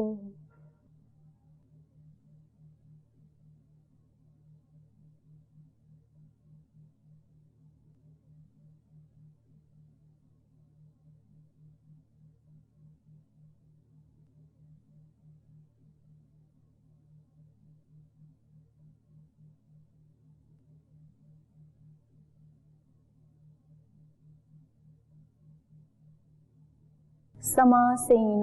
ओम। समासेन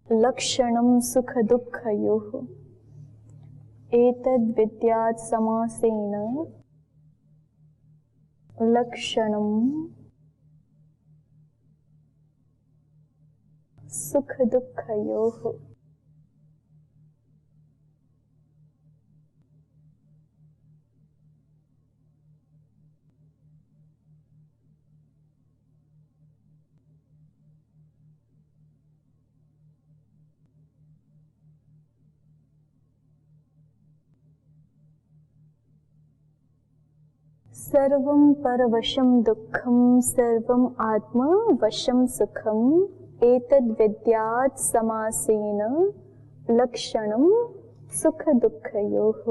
लक्षणं सुख दुःखयोः एतद् विद्यात् समासेन लक्षणं सुख दुःखयोः। सर्वं परवशं दुःखं सर्वं आत्मवशं सुखम् एतद् विद्यात् समासेन लक्षणं सुख दुःखयोः।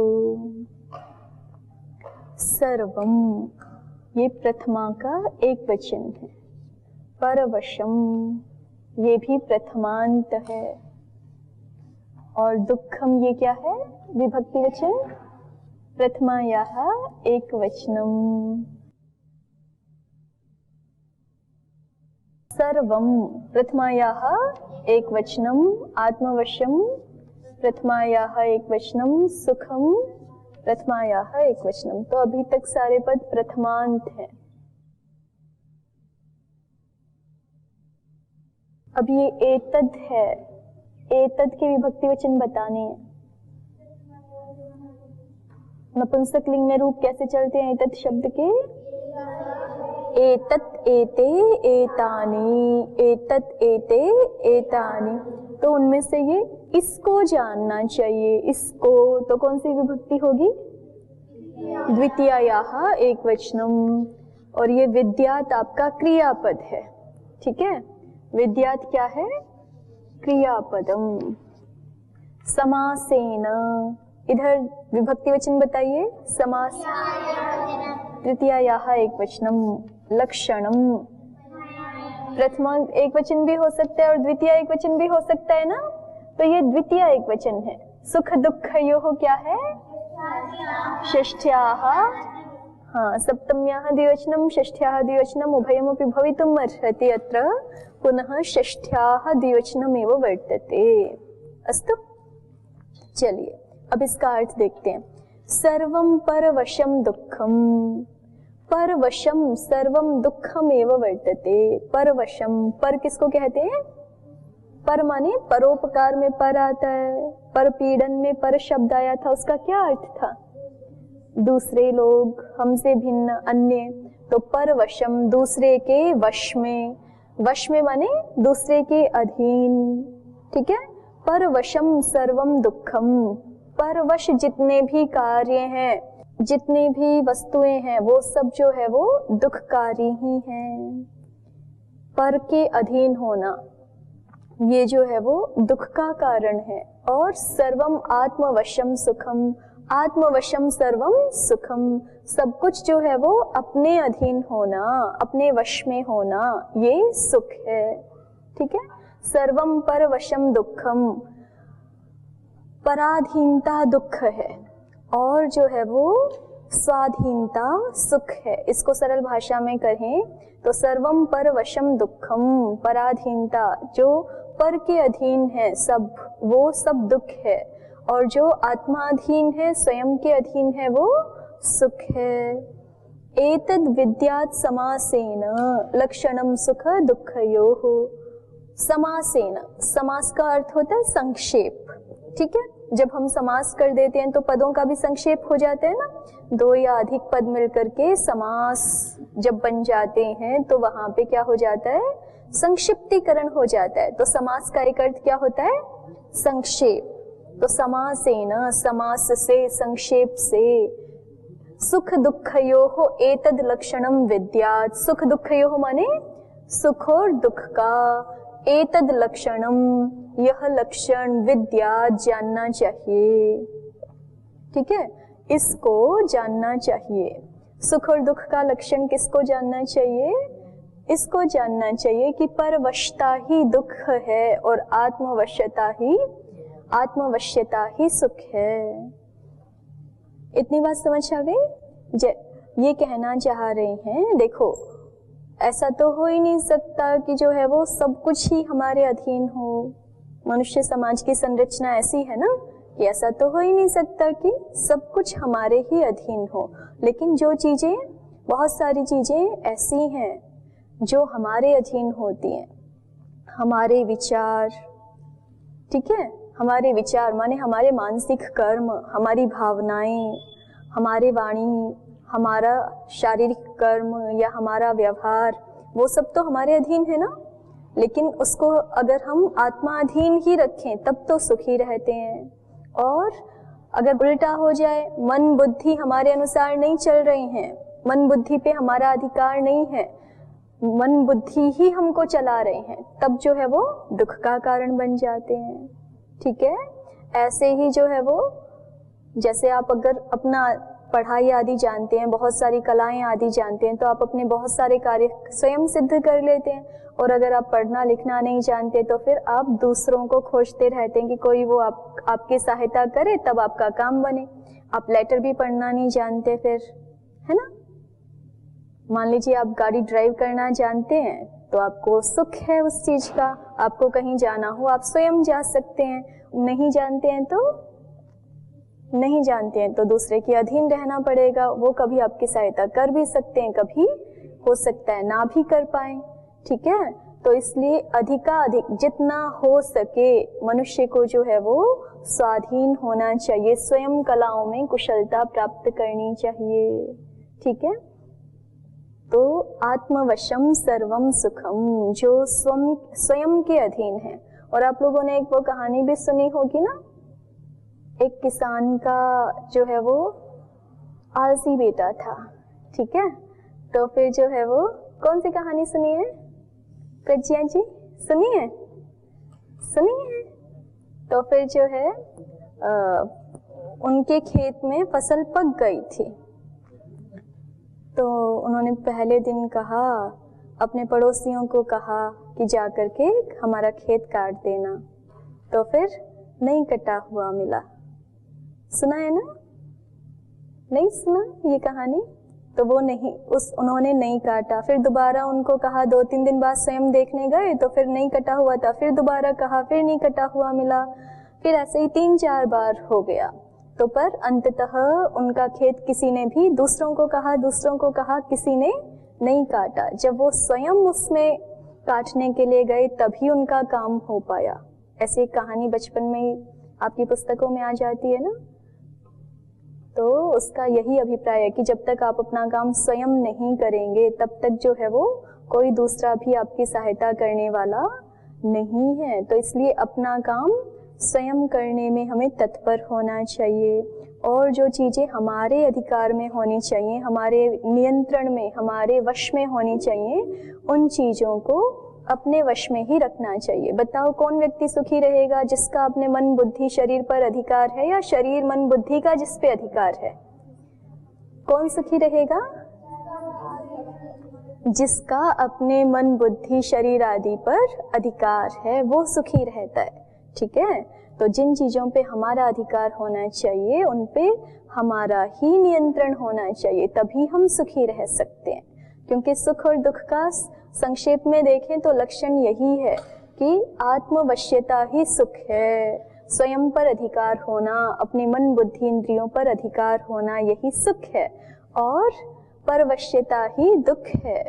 सर्वं ये प्रथमा का एक वचन है, परवशम ये भी प्रथमांत है, और दुःखम ये क्या है, विभक्ति वचन प्रथमायाः एक वचनम। सर्वम प्रथमायाः एक वचनम, आत्मवशम प्रथमायाः एक वचनम, सुखम प्रथमायाः एक वचनम। तो अभी तक सारे पद प्रथमांत हैं। अब ये एतद है, एतद के विभक्ति वचन बताने हैं। नपुंसक लिंग में रूप कैसे चलते हैं एतत् शब्द के? एतत् एते एतानि, एतत् एते एतानि। तो उनमें से ये इसको जानना चाहिए, इसको, तो कौन सी विभक्ति होगी? द्वितीयायाः एक वचनम। और ये विद्यात आपका क्रियापद है, ठीक है? विद्यात क्या है? क्रियापदम। समासेन, इधर विभक्ति वचन बताइए। समास तृतीयायाः एक वचनम, लक्षणम। प्रथमा एक वचन भी हो सकता है और द्वितीय एक वचन भी हो सकता है ना, तो ये द्वितीय एक वचन है। सुख दुःखयोः क्या है? षष्ठ्याः, हाँ, सप्तम्याः द्विवचनम षष्ठ्याः द्विवचनम उभयमपि भवितुम् अर्हति, अत्र पुनः षष्ठ्याः द्विवचनमेव वर्तते। अस्तु, चलिए अब इसका अर्थ देखते हैं। सर्वं परवशं दुःखम, परवशम सर्वं दुःखम एव वर्तते। परवशम, पर किसको कहते हैं? पर माने परोपकार में पर आता है, पर पीड़न में पर शब्द आया था, उसका क्या अर्थ था? दूसरे लोग, हमसे भिन्न, अन्य। तो परवशम दूसरे के वश में, वश में माने दूसरे के अधीन, ठीक है? परवशम सर्वं दुःखम, परवश जितने भी कार्य हैं, जितने भी वस्तुएं हैं, वो सब जो है वो दुखकारी ही हैं। पर के अधीन होना ये जो है वो दुख का कारण है। और सर्वम आत्मवशम सुखम, आत्मवशम सर्वम सुखम, सब कुछ जो है वो अपने अधीन होना, अपने वश में होना, ये सुख है, ठीक है? सर्वम परवशम दुःखम, पराधीनता दुख है और जो है वो स्वाधीनता सुख है। इसको सरल भाषा में कहें तो सर्वम परवशम दुःखम, पराधीनता जो पर के अधीन है सब, वो सब दुख है, और जो आत्माधीन है, स्वयं के अधीन है, वो सुख है। एतद् विद्यात् समासेन लक्षणम सुख दुःखयोः। समासेन, समास का अर्थ होता है संक्षेप, ठीक है? जब हम समास कर देते हैं तो पदों का भी संक्षेप हो जाता है ना, दो या अधिक पद मिलकर के समास जब बन जाते हैं तो वहां पे क्या हो जाता है? संक्षिप्तीकरण हो जाता है। तो समास का एक अर्थ क्या होता है? संक्षेप। तो समासेन, समास से, संक्षेप से, सुख दुःखयोः एतद् लक्षणं विद्यात्। सुख दुःखयोः माने सुख और दुख का, एतद् लक्षणम, यह लक्षण, विद्यात् जानना चाहिए। ठीक है, इसको जानना चाहिए। सुख और दुख का लक्षण किसको जानना चाहिए? इसको जानना चाहिए कि परवशता ही दुख है और आत्मवश्यता ही सुख है। इतनी बात समझ आ गई? ये कहना चाह रहे हैं, देखो ऐसा तो हो ही नहीं सकता कि जो है वो सब कुछ ही हमारे अधीन हो। मनुष्य समाज की संरचना ऐसी है ना कि ऐसा तो हो ही नहीं सकता कि सब कुछ हमारे ही अधीन हो। लेकिन जो चीजें, बहुत सारी चीजें ऐसी हैं जो हमारे अधीन होती हैं। हमारे विचार, ठीक है, हमारे विचार माने हमारे मानसिक कर्म, हमारी भावनाएं, हमारे वाणी, हमारा शारीरिक कर्म या हमारा व्यवहार, वो सब तो हमारे अधीन है ना। लेकिन उसको अगर हम आत्माधीन ही रखें तब तो सुखी रहते हैं। और अगर उल्टा हो जाए, मन बुद्धि हमारे अनुसार नहीं चल रही हैं, मन बुद्धि पे हमारा अधिकार नहीं है, मन बुद्धि ही हमको चला रहे हैं, तब जो है वो दुख का कारण बन जाते हैं। ठीक है, ऐसे ही जो है वो, जैसे आप अगर अपना पढ़ाई आदि जानते हैं, बहुत सारी कलाएं आदि जानते हैं, तो आप अपने बहुत सारे कार्य स्वयं सिद्ध कर लेते हैं। और अगर आप पढ़ना लिखना नहीं जानते तो फिर आप दूसरों को खोजते रहते हैं कि कोई वो आपकी सहायता करे तब आपका काम बने। आप लेटर भी पढ़ना नहीं जानते फिर, है ना। मान लीजिए आप गाड़ी ड्राइव करना जानते हैं तो आपको सुख है उस चीज का, आपको कहीं जाना हो आप स्वयं जा सकते हैं। नहीं जानते हैं तो दूसरे के अधीन रहना पड़ेगा। वो कभी आपकी सहायता कर भी सकते हैं, कभी हो सकता है ना भी कर पाए। ठीक है, तो इसलिए अधिकाधिक जितना हो सके मनुष्य को जो है वो स्वाधीन होना चाहिए, स्वयं कलाओं में कुशलता प्राप्त करनी चाहिए। ठीक है, तो आत्मवशम सर्वम सुखम, जो स्वयं के अधीन है। और आप लोगों ने एक वो कहानी भी सुनी होगी ना, एक किसान का जो है वो आलसी बेटा था। ठीक है, तो फिर जो है वो कौन सी कहानी सुनी है प्रज्ञा जी? सुनी है? तो फिर जो है उनके खेत में फसल पक गई थी, तो उन्होंने पहले दिन कहा, अपने पड़ोसियों को कहा कि जा करके हमारा खेत काट देना। तो फिर नहीं कटा हुआ मिला। सुना है ना? नहीं सुना ये कहानी? तो वो उन्होंने नहीं काटा। फिर दोबारा उनको कहा, 2-3 दिन बाद स्वयं देखने गए तो फिर नहीं कटा हुआ था। फिर दोबारा कहा, फिर नहीं कटा हुआ मिला। फिर ऐसे ही 3-4 बार हो गया। तो पर अंततः उनका खेत किसी ने भी दूसरों को कहा, किसी ने नहीं काटा। जब वो स्वयं उसमें काटने के लिए गए तभी उनका काम हो पाया। ऐसी कहानी बचपन में ही आपकी पुस्तकों में आ जाती है ना। तो उसका यही अभिप्राय है कि जब तक आप अपना काम स्वयं नहीं करेंगे तब तक जो है वो कोई दूसरा भी आपकी सहायता करने वाला नहीं है। तो इसलिए अपना काम स्वयं करने में हमें तत्पर होना चाहिए। और जो चीजें हमारे अधिकार में होनी चाहिए, हमारे नियंत्रण में, हमारे वश में होनी चाहिए, उन चीजों को अपने वश में ही रखना चाहिए। बताओ कौन व्यक्ति सुखी रहेगा? जिसका अपने मन बुद्धि शरीर पर अधिकार है, या शरीर मन बुद्धि का जिस पे अधिकार है? कौन सुखी रहेगा? जिसका अपने मन बुद्धि शरीर आदि पर अधिकार है वो सुखी रहता है। ठीक है, तो जिन चीजों पे हमारा अधिकार होना चाहिए उन पे हमारा ही नियंत्रण होना चाहिए, तभी हम सुखी रह सकते हैं। क्योंकि सुख और दुख का संक्षेप में देखें तो लक्षण यही है कि आत्मवश्यता ही सुख है। स्वयं पर अधिकार होना, अपने मन बुद्धि इंद्रियों पर अधिकार होना, यही सुख है। और परवश्यता ही दुख है।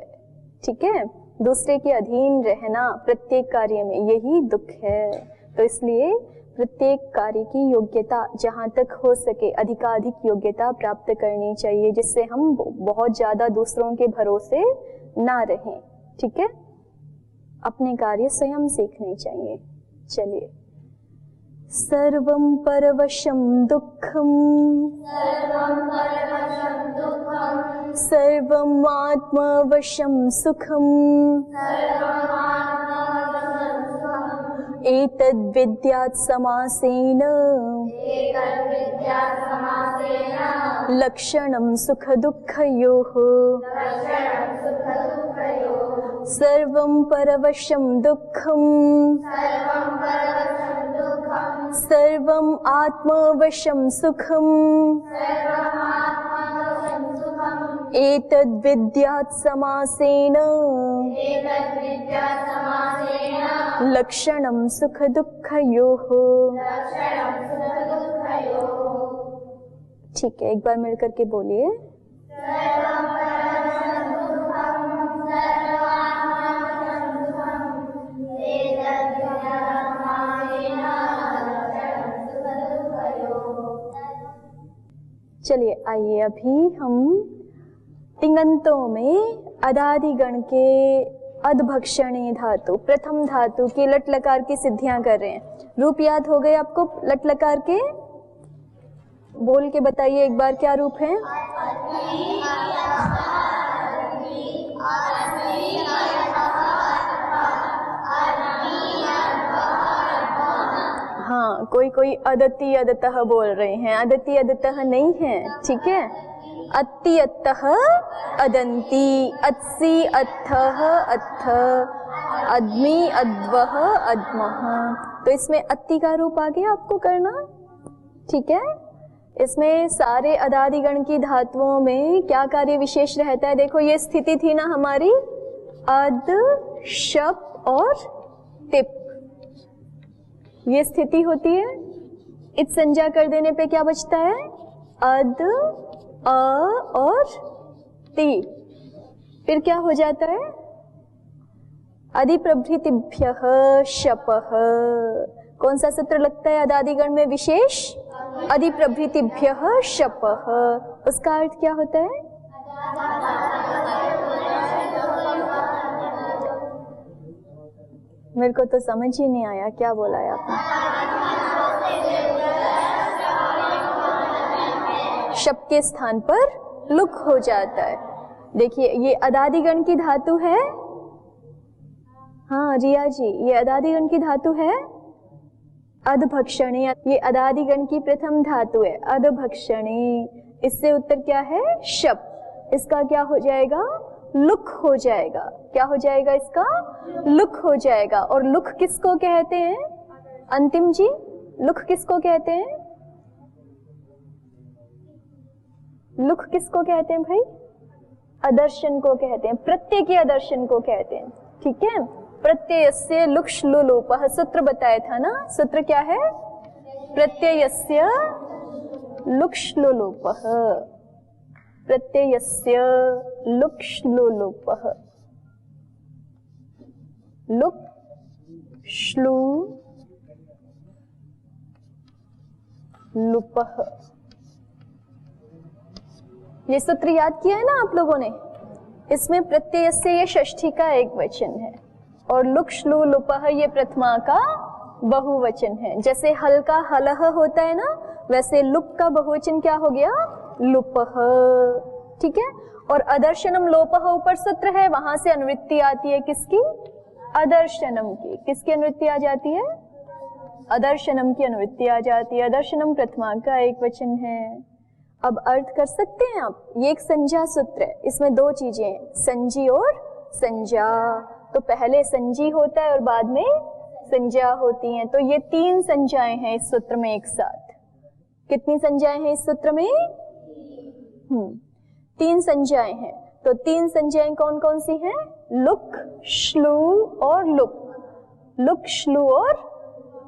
ठीक है, दूसरे के अधीन रहना प्रत्येक कार्य में, यही दुख है। तो इसलिए प्रत्येक कार्य की योग्यता जहाँ तक हो सके अधिकाधिक योग्यता प्राप्त करनी चाहिए, जिससे हम बहुत ज्यादा दूसरों के भरोसे ना रहें। ठीक है, अपने कार्य स्वयं सीखने चाहिए। चलिए, सर्वं परवशं दुःखं सर्वं आत्मवशं सुखं एतद्विद्यात् समासेन लक्षणं सुखदुःखयोः सर्वं परवशं दुःखं सर्वं आत्मवशं सुखं एतद्विद्यात् समासेन लक्षणं सुखदुःखयोः। ठीक है, एक बार मिलकर के बोलिए। चलिए आइए, अभी हम तिङन्तों में अदादिगण के अधभक्षणे धातु प्रथम धातु के लट लकार की सिद्धियां कर रहे हैं। रूप याद हो गए आपको लट लकार के? बोल के बताइए एक बार, क्या रूप है? हाँ, कोई कोई अदति अदतः बोल रहे हैं, अदति अदतः नहीं है, ठीक है। अति अत्तः अदंती, अत्सी अत्थः अत्थ, अद्मी अद्वः अद्मः। तो इसमें अति का रूप आ गया आपको करना, ठीक है। इसमें सारे अदादिगण की धातुओं में क्या कार्य विशेष रहता है? देखो ये स्थिति थी ना हमारी, अद शप और तिप, ये स्थिति होती है। इत संज्ञा कर देने पे क्या बचता है? अद अ और ति, फिर क्या हो जाता है? अधिप्रभृतिभ्यः शपः। कौन सा सूत्र लगता है अदादिगण में विशेष? अधिप्रभृतिभ्यः शपः। उसका अर्थ क्या होता है? मेरे को तो समझ ही नहीं आया, क्या बोला है आपने? शप के स्थान पर लुक हो जाता है। देखिए ये अदादिगण की धातु है। हाँ रिया जी, ये अदादिगण की धातु है अधभक्षणे। ये अदादिगण की प्रथम धातु है अधभक्षणे। इससे उत्तर क्या है? शप। इसका क्या हो जाएगा? लुक हो जाएगा। क्या हो जाएगा इसका? लुक हो जाएगा। और लुक किसको कहते हैं? अंतिम जी, लुक किसको कहते हैं? लुक किसको कहते हैं भाई? अदर्शन को कहते हैं, प्रत्यय के अदर्शन को कहते हैं, ठीक है। प्रत्ययस्य लुक श्लुलोपः सूत्र बताया था ना। सूत्र क्या है? प्रत्ययस्य लुक श्लुलोपः, प्रत्ययस्य लुक श्लुलोपः। लुक श्लु लुपः, ये सूत्र याद किया है ना आप लोगों ने। इसमें प्रत्यय से ये षष्ठी का एक वचन है और लुक श्लु लुपः ये प्रथमा का बहुवचन है। जैसे हल का हलह होता है ना, वैसे लुप का बहुवचन क्या हो गया? लुपः, ठीक है। और अदर्शनम लोपः ऊपर सूत्र है, वहां से अनुवृत्ति आती है किसकी? अदर्शनम की। किसकी अनुवृत्ति आ जाती है? अदर्शनम की अनुवृत्ति आ जाती है। अदर्शनम प्रथमा का एक वचन है। अब अर्थ कर सकते हैं आप। ये एक संज्ञा सूत्र है, इसमें दो चीजें हैं, संजी और संज्ञा। तो पहले संजी होता है और बाद में संज्ञा होती हैं। तो ये तीन संज्ञाएं हैं इस सूत्र में एक साथ। कितनी संज्ञाएं हैं इस सूत्र में? तीन संज्ञाएं हैं। तो तीन संज्ञाएं कौन कौन सी हैं? लुक, श्लू और लुप। लुक, श्लू और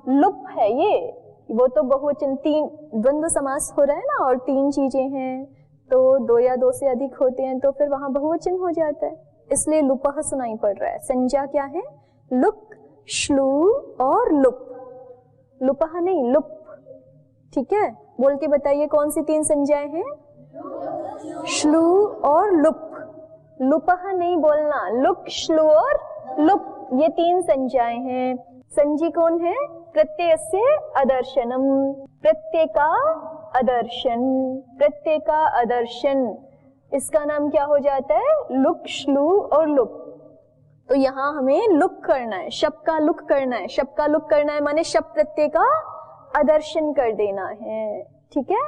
लुप है ये। वो तो बहुवचन, तीन द्वंद्व समास हो रहा है ना, और तीन चीजें हैं तो दो या दो से अधिक होते हैं तो फिर वहां बहुवचन हो जाता है, इसलिए लुपः सुनाई पड़ रहा है। संज्ञा क्या है? लुक, श्लू और लुप। लुपः नहीं, लुप, ठीक है। बोल के बताइए कौन सी तीन संज्ञाएं हैं? श्लू और लुप। लुपः नहीं बोलना, लुक, श्लू और लुप, ये तीन संज्ञाएं हैं। संजी कौन है? प्रत्ययस्य अदर्शनम, प्रत्यय का अदर्शन, प्रत्यय का अदर्शन, इसका नाम क्या हो जाता है? लुक, श्लू और लुक। तो यहाँ हमें लुक करना है, शब्द का लुक करना है। शब्द का लुक करना है माने शब्द प्रत्यय का अदर्शन कर देना है। ठीक है,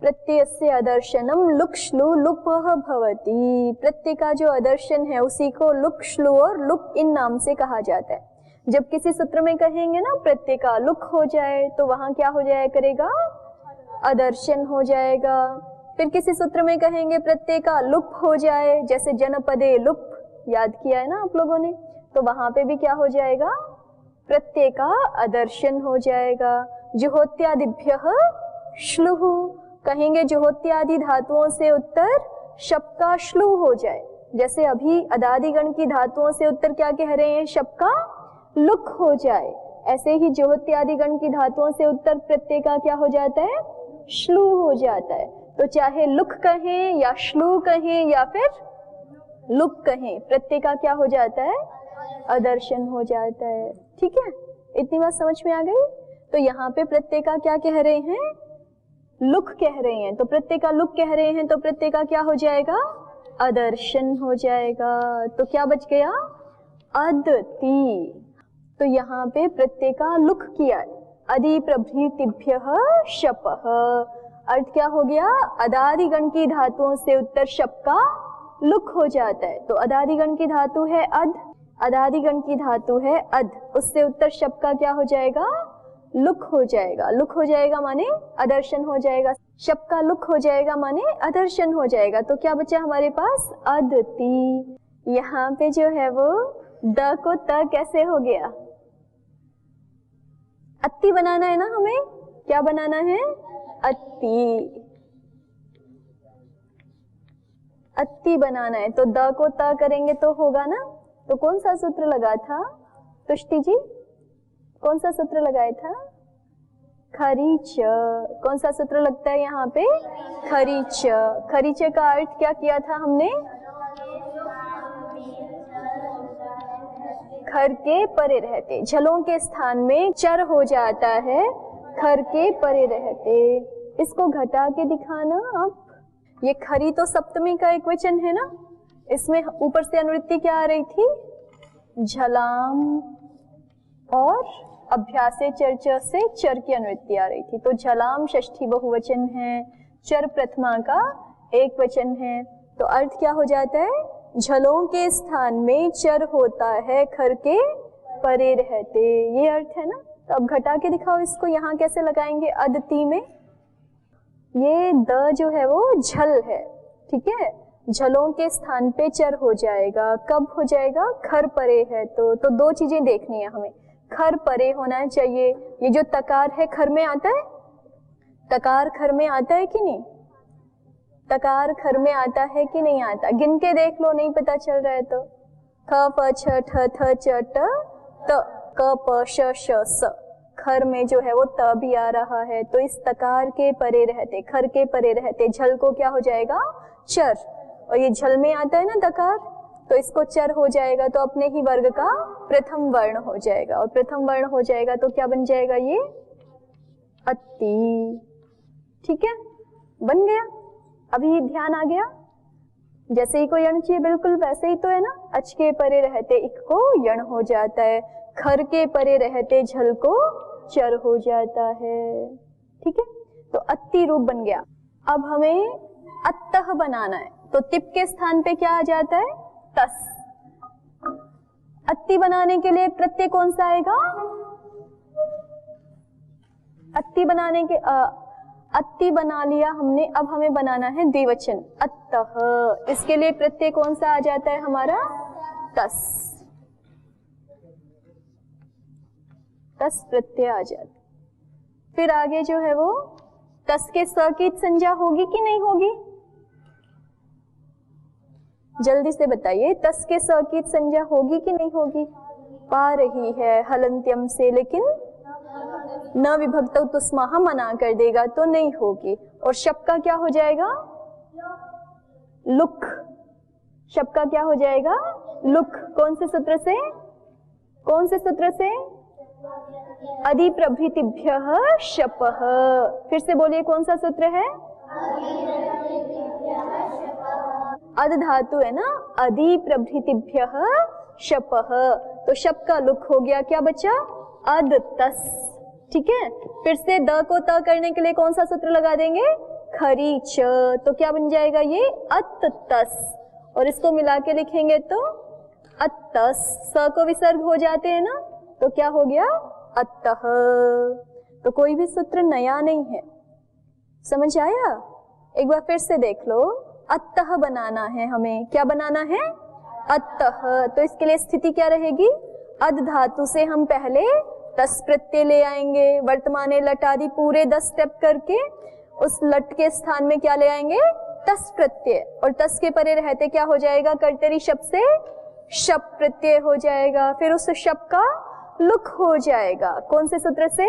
प्रत्ययस्य अदर्शनम लुक श्लू लुपः भवति। प्रत्यय का जो अदर्शन है उसी को लुक, श्लू और लुप इन नाम से कहा जाता है। जब किसी सूत्र में कहेंगे ना प्रत्यय का लुक हो जाए तो वहां क्या हो जाया करेगा? अदर्शन हो जाएगा। फिर किसी सूत्र में कहेंगे प्रत्यय का लुप हो जाए, जैसे जनपदे लुप, याद किया है ना आप लोगों ने, तो वहां पे भी क्या हो जाएगा? प्रत्यय का अदर्शन हो जाएगा। जुहोत्यादिभ्यः श्लुः, कहेंगे जुहोत्यादि धातुओं से उत्तर शब्द का श्लू हो जाए। जैसे अभी अदादिगण की धातुओं से उत्तर क्या कह रहे हैं? शब्द का लुक हो जाए। ऐसे ही जुहोत्यादिगण की धातुओं से उत्तर प्रत्यय का क्या हो जाता है? श्लू हो जाता है। तो चाहे लुक कहें या श्लू कहें या फिर लुक कहें, प्रत्यय का क्या हो जाता है? अदर्शन हो जाता है। ठीक है, इतनी बात समझ में आ गई? तो यहाँ पे प्रत्यय का क्या कह रहे हैं? लुक कह रहे हैं। तो प्रत्यय का लुक कह रहे हैं तो प्रत्यय का क्या हो जाएगा? अदर्शन हो जाएगा। तो क्या बच गया? अदति। तो यहाँ पे प्रत्यय का लुक किया, अदि प्रभृतिभ्यः शपः, अर्थ क्या हो गया? अदादिगण की धातुओं से उत्तर शप का लुक हो जाता है। तो अदादिगण की धातु है अद, अदादिगण की धातु है अद, उससे उत्तर शप का क्या हो जाएगा? लुक हो जाएगा। लुक हो जाएगा माने अदर्शन हो जाएगा। शप का लुक हो जाएगा माने अदर्शन हो जाएगा। तो क्या बचा हमारे पास? अदति। यहाँ पे जो है वो द को त कैसे हो गया? अत्ति बनाना है ना हमें, क्या बनाना है? अत्ति, अत्ति बनाना है। तो द को त करेंगे तो होगा ना। तो कौन सा सूत्र लगा था तुष्टि जी? कौन सा सूत्र लगाया था? खरीच। कौन सा सूत्र लगता है यहाँ पे? खरीच। खरीच का अर्थ क्या किया था हमने? खर के परे रहते, झलों के स्थान में चर हो जाता है, खर के परे रहते। इसको घटा के दिखाना आप। ये खरी तो सप्तमी का एक वचन है ना, इसमें ऊपर से अनुवृत्ति क्या आ रही थी? झलाम, और अभ्यासे चर्च से चर की अनुवृत्ति आ रही थी। तो झलाम षष्ठी बहुवचन है, चर प्रथमा का एक वचन है। तो अर्थ क्या हो जाता है? झलों के स्थान में चर होता है, खर के परे रहते, ये अर्थ है ना। तो अब घटा के दिखाओ इसको, यहाँ कैसे लगाएंगे? अदति में ये द जो है वो झल है, ठीक है, झलों के स्थान पे चर हो जाएगा। कब हो जाएगा? खर परे है तो दो चीजें देखनी है हमें। खर परे होना चाहिए। ये जो तकार है खर में आता है? तकार खर में आता है कि नहीं? तकार खर में आता है कि नहीं आता? गिन के देख लो, नहीं पता चल रहा है तो। ख प छ ठ थ च ट त क प श श स, खर में जो है वो त भी आ रहा है। तो इस तकार के परे रहते, खर के परे रहते, झल को क्या हो जाएगा? चर। और ये झल में आता है ना तकार, तो इसको चर हो जाएगा तो अपने ही वर्ग का प्रथम वर्ण हो जाएगा। और प्रथम वर्ण हो जाएगा तो क्या बन जाएगा? ये अति। ठीक है, बन गया। अभी ध्यान आ गया? जैसे ही को यण चाहिए बिल्कुल वैसे ही तो है ना। अच के परे रहते इक को यण हो जाता है, खर के परे रहते झल को चर हो जाता है। ठीक है, तो अति रूप बन गया। अब हमें अत्तः बनाना है, तो तिप के स्थान पे क्या आ जाता है? तस। अति बनाने के लिए प्रत्यय कौन सा आएगा? अति बनाने के अति बना लिया हमने, अब हमें बनाना है द्विवचन अत्तः। इसके लिए प्रत्यय कौन सा आ जाता है हमारा? तस। तस प्रत्यय आ जाता। फिर आगे जो है वो तस के स की संज्ञा होगी कि नहीं होगी? जल्दी से बताइए, तस के स की संज्ञा होगी कि नहीं होगी? पा रही है हलंत्यम से, लेकिन न विभक्त तुस्माह मना कर देगा तो नहीं होगी। और शब्द का क्या हो जाएगा? लुक। शब्द का क्या हो जाएगा? लुक। कौन से सूत्र से? कौन से सूत्र से? अधिप्रभृतिभ्यः शपः। फिर से बोलिए कौन सा सूत्र है? अध धातु है ना, अधिप्रभृतिभ्यः शपः। तो शप का लुक हो गया, क्या बचा? अद तस। ठीक है, फिर से द को त करने के लिए कौन सा सूत्र लगा देंगे? खरी च। तो क्या बन जाएगा ये? अत तस। और इसको मिला के लिखेंगे तो अतस। स को विसर्ग हो जाते हैं ना, तो क्या हो गया? अतः। तो कोई भी सूत्र नया नहीं है, समझ आया? एक बार फिर से देख लो। अतः बनाना है हमें, क्या बनाना है? अतः। तो इसके लिए स्थिति क्या रहेगी? अध धातु से हम पहले तस प्रत्यय ले आएंगे, वर्तमाने लट आदि पूरे 10 स्टेप करके उस लट के स्थान में क्या ले आएंगे? तस प्रत्यय। और तस के परे रहते क्या हो जाएगा? कर्तरी शब्द से शप प्रत्यय हो जाएगा, फिर उस शप का लुक हो जाएगा। कौन से सूत्र से?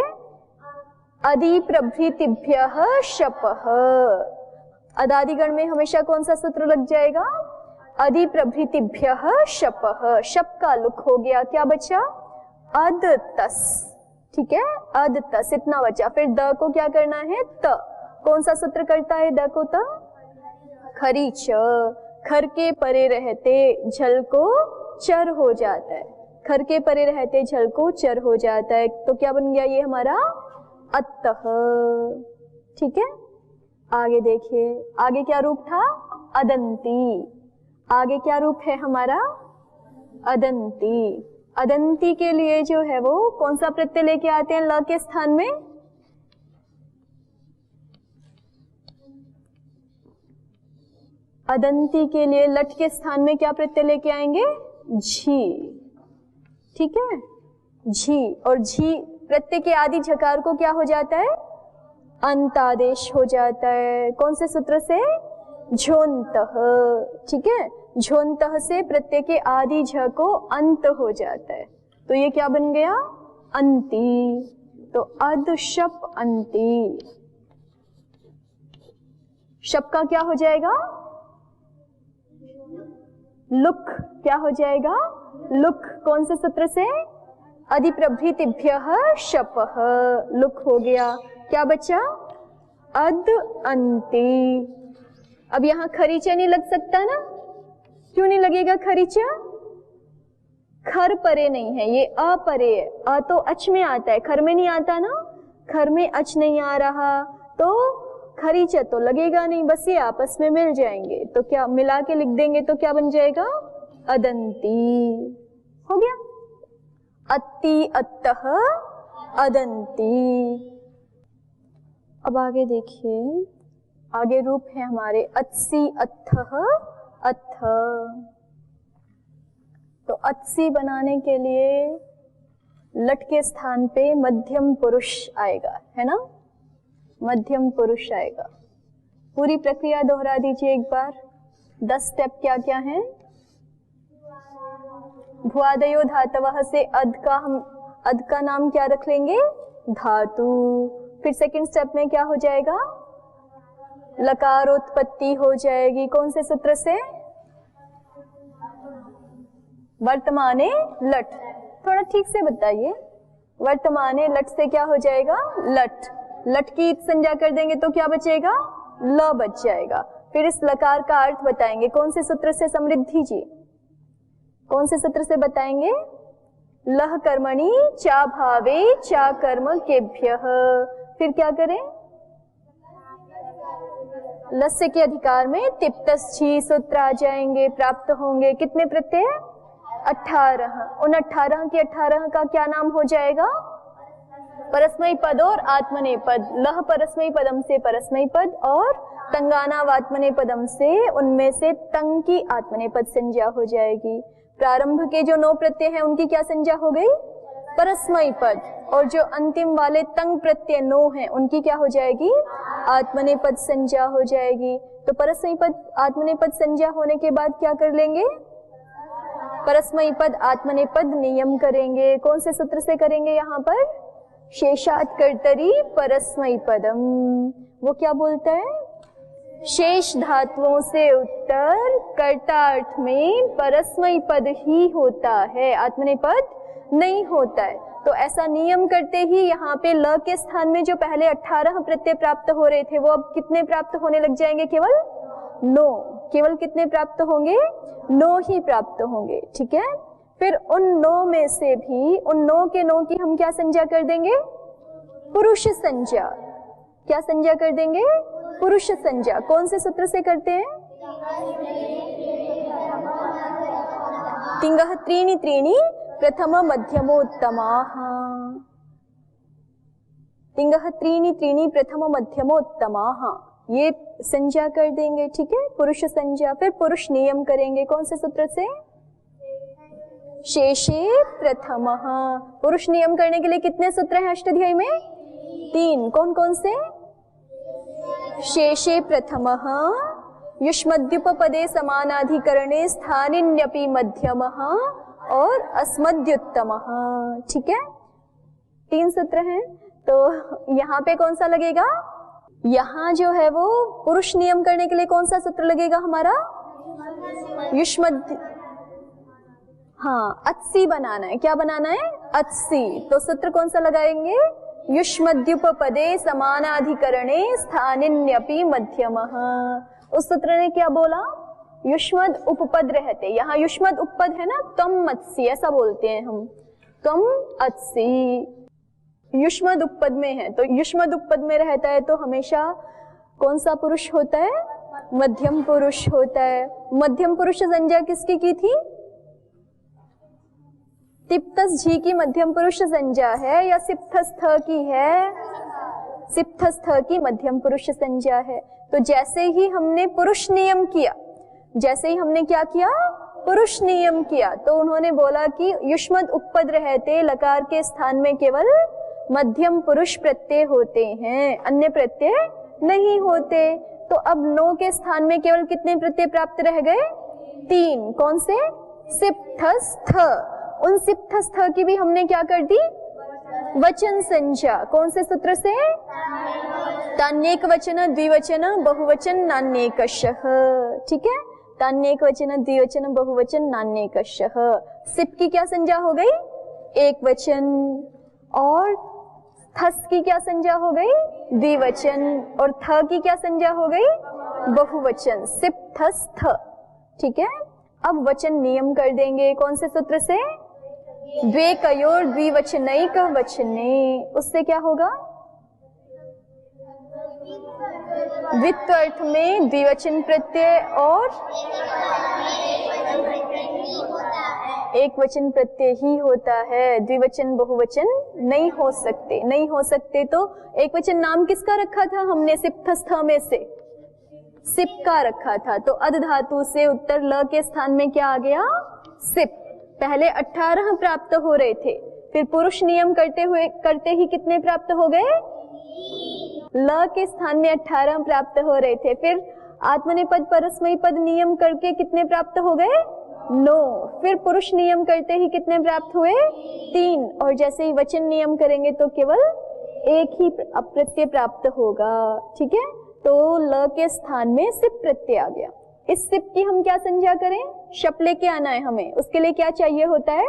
अधिप्रभृतिभ्यः शपः। अदादिगण में हमेशा कौन सा सूत्र लग जाएगा? अधिप्रभृतिभ्यः शपः। शप का लुक हो गया, क्या बचा? अद तस। ठीक है, अद तस इतना बचा। फिर द को क्या करना है? त। कौन सा सूत्र करता है द को? त। खरी च। खर के परे रहते झल को चर हो जाता है। खर के परे रहते झल को चर हो जाता है, तो क्या बन गया ये हमारा? अतः। ठीक है, आगे देखिए, आगे क्या रूप था? अदंती। आगे क्या रूप है हमारा? अदंती। अदंती के लिए जो है वो कौन सा प्रत्यय लेके आते हैं ल के स्थान में? अदंती के लिए लट के स्थान में क्या प्रत्यय लेके आएंगे? झी। ठीक है, झी। और झी प्रत्यय के आदि झकार को क्या हो जाता है? अंतादेश हो जाता है। कौन से सूत्र से? झोंतः। ठीक है, झोंतः से प्रत्यय के आदि झ को अंत हो जाता है, तो ये क्या बन गया? अंती। तो अद शप अंती। शप का क्या हो जाएगा? लुक। क्या हो जाएगा? लुक। कौन से सूत्र से? अधिप्रभृतिभ्यः शपः। लुक हो गया, क्या बचा? अद अंती। अब यहां खरीचा नहीं लग सकता ना? क्यों नहीं लगेगा खरीचा? खर परे नहीं है, ये अपरे है। अ तो अच में आता है, खर में नहीं आता ना। खर में अच नहीं आ रहा, तो खरीचा तो लगेगा नहीं, बस ये आपस में मिल जाएंगे। तो क्या मिला के लिख देंगे तो क्या बन जाएगा? अदंती। हो गया। अति अतः अदंती। अब आगे देखिए, आगे रूप है हमारे अत्सी अत्थः अथ। तो अत्सी बनाने के लिए लट के स्थान पे मध्यम पुरुष आएगा, है ना? मध्यम पुरुष आएगा। पूरी प्रक्रिया दोहरा दीजिए एक बार। 10 स्टेप क्या क्या हैं? भुआदयो धातवः से अध का नाम क्या रख लेंगे? धातु। फिर सेकंड स्टेप में क्या हो जाएगा? लकारोत्पत्ति हो जाएगी। कौन से सूत्र से? वर्तमाने लट। थोड़ा ठीक से बताइए। वर्तमाने लट से क्या हो जाएगा? लट। लट की संज्ञा कर देंगे तो क्या बचेगा? ल बच जाएगा। फिर इस लकार का अर्थ बताएंगे। कौन से सूत्र से? समृद्धि जी, कौन से सूत्र से बताएंगे? लह कर्मणि चा भावे चा कर्म केभ्यः। फिर क्या करें? लस्य के अधिकार में तिप्तस्थी सूत्र आ जाएंगे, प्राप्त होंगे। कितने प्रत्यय? 18। उन 18 के 18 का क्या नाम हो जाएगा? परस्मई पद और आत्मनेय पद। लह परस्मई पदम से परस्मई पद और तंगानाव आत्मनेय पदम से उनमें से तंग की आत्मनेय पद संज्ञा हो जाएगी। प्रारंभ के जो 9 प्रत्यय हैं उनकी क्या संज्ञा हो गई? परस्मई पद। और जो अंतिम वाले तंग प्रत्यय 9 हैं उनकी क्या हो जाएगी? आत्मनेय पद संज्ञा हो जाएगी। तो परस्मई पद आत्मनेय पद संज्ञा होने के बाद क्या कर लेंगे? परस्मई पद आत्मनेय पद नियम करेंगे। कौन से सूत्र से करेंगे यहाँ पर? शेषात् कर्तरि परस्मई पदम। वो क्या बोलता है? शेष धातुओं से उत्तर कर्तार्थ में परस्मई पद ही होता है, आत्मनेय पद नहीं होता है। तो ऐसा नियम करते ही यहाँ पे ल के स्थान में जो पहले 18 प्रत्यय प्राप्त हो रहे थे वो अब कितने प्राप्त होने लग जाएंगे? केवल 9। केवल कितने प्राप्त होंगे? 9 ही प्राप्त होंगे। ठीक है, फिर उन 9 में से भी उन 9 के 9 की हम क्या संज्ञा कर देंगे? पुरुष संज्ञा। क्या संज्ञा कर देंगे? पुरुष संज्ञा। कौन से सूत्र से करते हैं? तिंगः त्रीणि त्रीणि प्रथम मध्यमोत्तमाः। तिंगः त्रीणि त्रीणि प्रथम मध्यमोत्तमाः, ये संज्ञा कर देंगे। ठीक है, पुरुष संज्ञा। फिर पुरुष नियम करेंगे। कौन से सूत्र से? शेषे प्रथमः। पुरुष नियम करने के लिए कितने सूत्र हैं अष्टाध्यायी में? 3। कौन कौन से? शेषे प्रथमः, युष्मद्युपपदे समानाधिकरणे स्थानिन्यपि मध्यमः और अस्मद्युत्तमः। ठीक है, 3 सूत्र हैं। तो यहाँ पे कौन सा लगेगा? यहाँ जो है वो पुरुष नियम करने के लिए कौन सा सूत्र लगेगा हमारा? युष्मद्य। हाँ, अत्सी बनाना है। क्या बनाना है? अत्सी। तो सूत्र कौन सा लगाएंगे? युष्मद्युपपदे समानाधिकरणे स्थानिन्यपि मध्यमः। उस सूत्र ने क्या बोला? युष्मद उपपद रहते, यहाँ युष्मद उपपद है ना, त्वम अत्सी ऐसा बोलते हैं हम, त्वम अत्सी युष्मद उपपद में है। तो युष्मद उपपद में रहता है तो हमेशा कौन सा पुरुष होता है? मध्यम पुरुष होता है। मध्यम पुरुष संज्ञा किसकी की थी? तिप्तस झी की मध्यम पुरुष संज्ञा है या सिप्थस्थ की है? सिप्थस्थ की मध्यम पुरुष संज्ञा है। तो जैसे ही हमने पुरुष नियम किया, जैसे ही हमने क्या किया? पुरुष नियम किया, तो उन्होंने बोला कि युष्मद उपपद रहते लकार के स्थान में केवल मध्यम पुरुष प्रत्यय होते हैं, अन्य प्रत्यय नहीं होते। तो अब 9 के स्थान में केवल कितने प्रत्यय प्राप्त रह गए? 3। कौन से? सिप्थस्थ। उन सिप्थस्थ की भी हमने क्या कर दी? वचन संज्ञा। कौन से सूत्र से? तान्येक वचन द्विवचन बहुवचन नान्येकशः। ठीक है, तान्येक वचन द्विवचन बहुवचन नान्येकशः। सिप की क्या संज्ञा हो गई? एक वचन। और थस की क्या संज्ञा हो गई? द्विवचन। और थ की क्या संज्ञा हो गई? बहुवचन। सिप थस थ। ठीक है, अब वचन नियम कर देंगे। कौन से सूत्र से? द्वे कयोर द्विवचनैक वचने। उससे क्या होगा? द्वित्व में द्विवचन प्रत्यय और एक वचन प्रत्यय ही होता है, द्विवचन बहुवचन नहीं हो सकते। नहीं हो सकते तो एक वचन नाम किसका रखा था हमने? सिप्थस्थ में से सिप का रखा था। तो अध धातु से उत्तर ल के स्थान में क्या आ गया? सिप। पहले 18 प्राप्त हो रहे थे, फिर पुरुष नियम करते ही कितने प्राप्त हो गए? ल के स्थान में 18 प्राप्त हो रहे थे। फिर आत्मनेपद परस्मैपद पद नियम करके कितने प्राप्त हो गए? 9। फिर पुरुष नियम करते ही कितने प्राप्त हुए? 3। और जैसे ही वचन नियम करेंगे तो केवल एक ही प्रत्यय प्राप्त होगा। ठीक है, तो ल के स्थान में सिप प्रत्यय आ गया। इस सिप की हम क्या संज्ञा करें? शप लेके आना है हमें। उसके लिए क्या चाहिए होता है?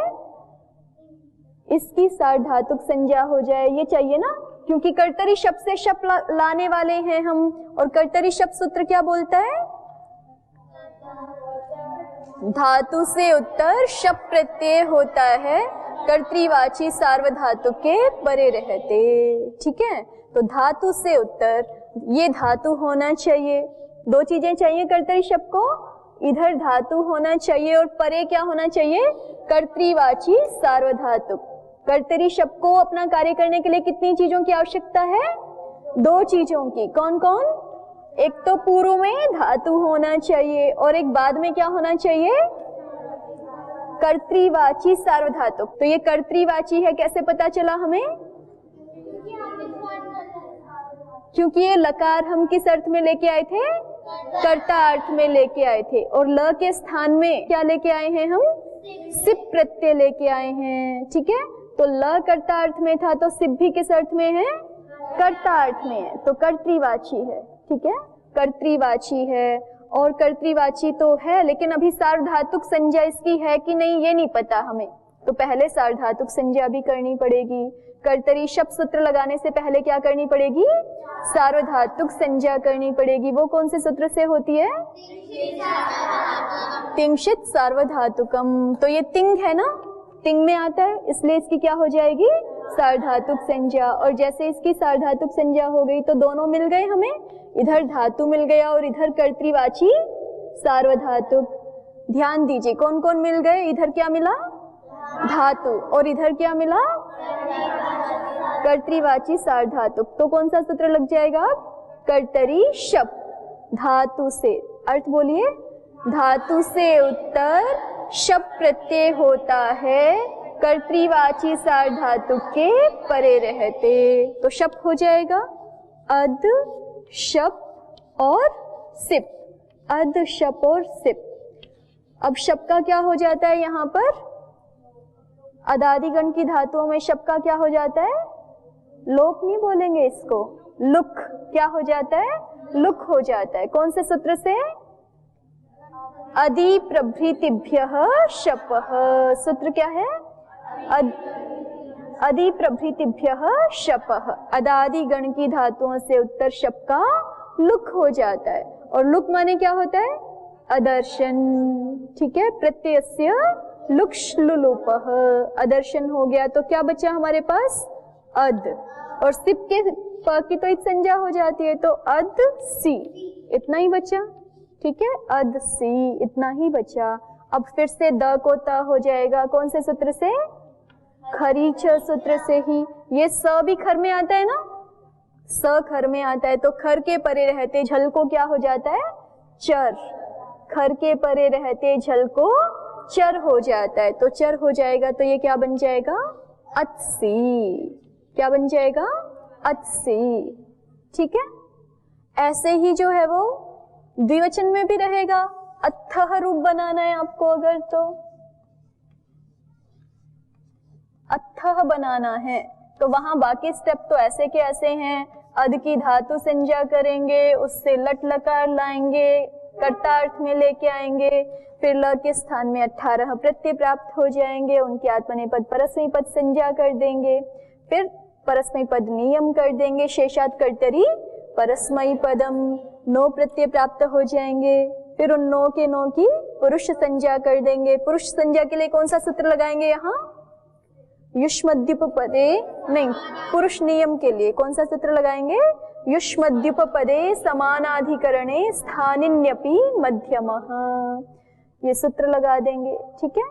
इसकी सार्वधातुक संज्ञा हो जाए, ये चाहिए ना, क्योंकि कर्तरी शब्द से शप लाने वाले हैं हम। और कर्तरी शब्द सूत्र क्या बोलता है? धातु से उत्तर शप प्रत्यय होता है, कर्तृवाची सार्वधातु के परे रहते। ठीक है, तो धातु से उत्तर ये धातु होना चाहिए। 2 चीजें चाहिए कर्तरी शब्द को, इधर धातु होना चाहिए और परे क्या होना चाहिए? कर्तृवाची सार्वधातु। कर्तरी शब्द को अपना कार्य करने के लिए कितनी चीजों की आवश्यकता है? 2 चीजों की। कौन कौन? एक तो पूर्व में धातु होना चाहिए और एक बाद में क्या होना चाहिए? कर्तृवाची सार्वधातुक। तो ये कर्तृवाची है, कैसे पता चला हमें? क्योंकि ये लकार हम किस अर्थ में लेके आए थे? कर्ता अर्थ में लेके आए थे। और ल के स्थान में क्या लेके आए हैं हम? सिप प्रत्यय लेके आए हैं। ठीक है, तो ल कर्ता अर्थ में था तो सिप भी किस अर्थ में है? कर्ता अर्थ में है, तो कर्तृवाची है। ठीक है, कर्तृवाची है। और कर्तृवाची तो है, लेकिन अभी सार्वधातुक संज्ञा इसकी है कि नहीं ये नहीं पता हमें। तो पहले सार्वधातुक संज्ञा भी करनी पड़ेगी। कर्तरी शब्द सूत्र लगाने से पहले क्या करनी पड़ेगी? सार्वधातुक संज्ञा करनी पड़ेगी। वो कौन से सूत्र से होती है? तिंशित सार्वधातुकम। तो ये तिंग है ना, तिंग में आता है, इसलिए इसकी क्या हो जाएगी? सार्वधातुक संज्ञा। और जैसे इसकी सार्वधातुक संज्ञा हो गई तो दोनों मिल गए हमें, इधर धातु मिल गया और इधर कर्तृवाची सार्वधातुक। ध्यान दीजिए कौन कौन मिल गए, इधर क्या मिला? धातु, और इधर क्या मिला? कर्तृवाची सार्वधातुक। तो कौन सा सूत्र लग जाएगा अब? कर्तरी शब्द धातु से, अर्थ बोलिए, धातु से उत्तर शब्द प्रत्यय होता है कर्तृवाची सार्वधातुक के परे रहते। तो शब्द हो जाएगा अद, शप और सिप। अद, शप और सिप। अब शप का क्या हो जाता है यहाँ पर? अदादिगण की धातुओं में शप का क्या हो जाता है? लोप नहीं बोलेंगे इसको, लुक। क्या हो जाता है? लुक हो जाता है। कौन से सूत्र से? अदि प्रभृतिभ्यः शपः। सूत्र क्या है? अदि प्रभृतिभ्यः शपः। अदादि गण की धातुओं से उत्तर शप का लुक हो जाता है। और लुक माने क्या होता है? अदर्शन। ठीक है, प्रत्ययस्य लुक श्लुलुपः। अदर्शन हो गया तो क्या बचा हमारे पास? अद। और सिप के प की तो संज्ञा हो जाती है, तो अद सी, इतना ही बचा। ठीक है, अद सी, इतना ही बचा। अब फिर से द को त हो जाएगा। कौन से सूत्र से? खरीच सूत्र से ही। ये स भी खर में आता है ना, स खर में आता है, तो खर के परे रहते झल को क्या हो जाता है? चर। खर के परे रहते झल को चर हो जाता है, तो चर हो जाएगा। तो ये क्या बन जाएगा? अत्सी। क्या बन जाएगा? अत्सी। ठीक है, ऐसे ही जो है वो द्विवचन में भी रहेगा। अत्थः रूप बनाना है आपको, अगर तो अत्थः बनाना है तो वहां बाकी स्टेप तो ऐसे के ऐसे हैं। अद की धातु संज्ञा करेंगे, उससे लट लकार लाएंगे, कर्तार्थ में लेके आएंगे, फिर ल के स्थान में 18 प्रत्यय प्राप्त हो जाएंगे, उनके आत्मनेपद परस्मै पद संज्ञा कर देंगे, फिर परस्मै पद नियम कर देंगे, शेषात कर्तरी परस्मै पदम, 9 प्रत्यय प्राप्त हो जाएंगे, फिर उन 9 के 9 की पुरुष संज्ञा कर देंगे। पुरुष संज्ञा के लिए कौन सा सूत्र लगाएंगे यहाँ? युष्मद्युप पदे, नहीं, पुरुष नियम के लिए कौन सा सूत्र लगाएंगे? युष्मद्युप पदे समानाधिकरणे स्थानिन्यपि मध्यमः। ये सूत्र लगा देंगे। ठीक है,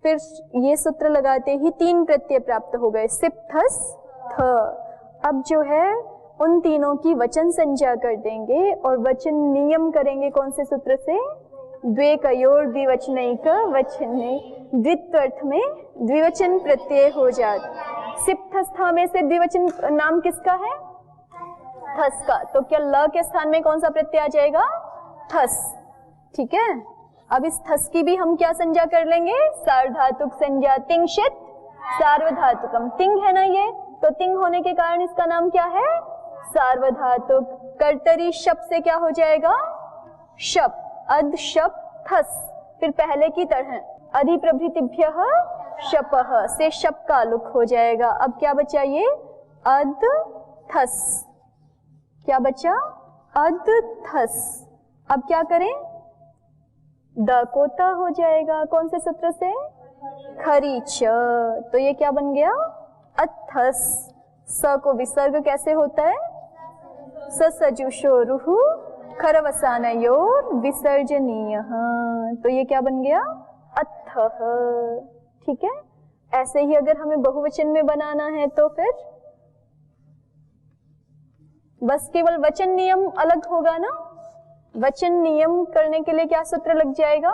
फिर ये सूत्र लगाते ही 3 प्रत्यय प्राप्त हो गए, सिप, थस, थ। अब जो है उन तीनों की वचन संज्ञा कर देंगे और वचन नियम करेंगे। कौन से सूत्र से? द्वे कयोर द्विवचनैक वचने, द्वित्वर्थ में द्विवचन प्रत्यय हो जाता। सिप, थस, थ में से द्विवचन नाम किसका है? थस का। तो क्या ल के स्थान में कौन सा प्रत्यय आ जाएगा? थस। ठीक है, अब इस थस की भी हम क्या संज्ञा कर लेंगे? सार्वधातुक संज्ञा। तिंशित सार्वधातुकम। तिंग है ना ये, तो तिंग होने के कारण इसका नाम क्या है? सार्वधातुक। कर्तरी शप से क्या हो जाएगा? शप। अद, शप, थस। फिर पहले की तरह अधि प्रभृतिभ्यः शपः से शप का लुक हो जाएगा। अब क्या बचा? ये अद, थस। क्या बचा? अद, थस। अब क्या करें? द को त हो जाएगा। कौन से सूत्र से? खरीच। तो ये क्या बन गया? अथस। स को विसर्ग कैसे होता है? स सजुषो रुहु खरवसानयोर विसर्जनीयः। तो ये क्या बन गया? अत्थः। ठीक है, ऐसे ही अगर हमें बहुवचन में बनाना है तो फिर बस केवल वचन नियम अलग होगा ना। वचन नियम करने के लिए क्या सूत्र लग जाएगा?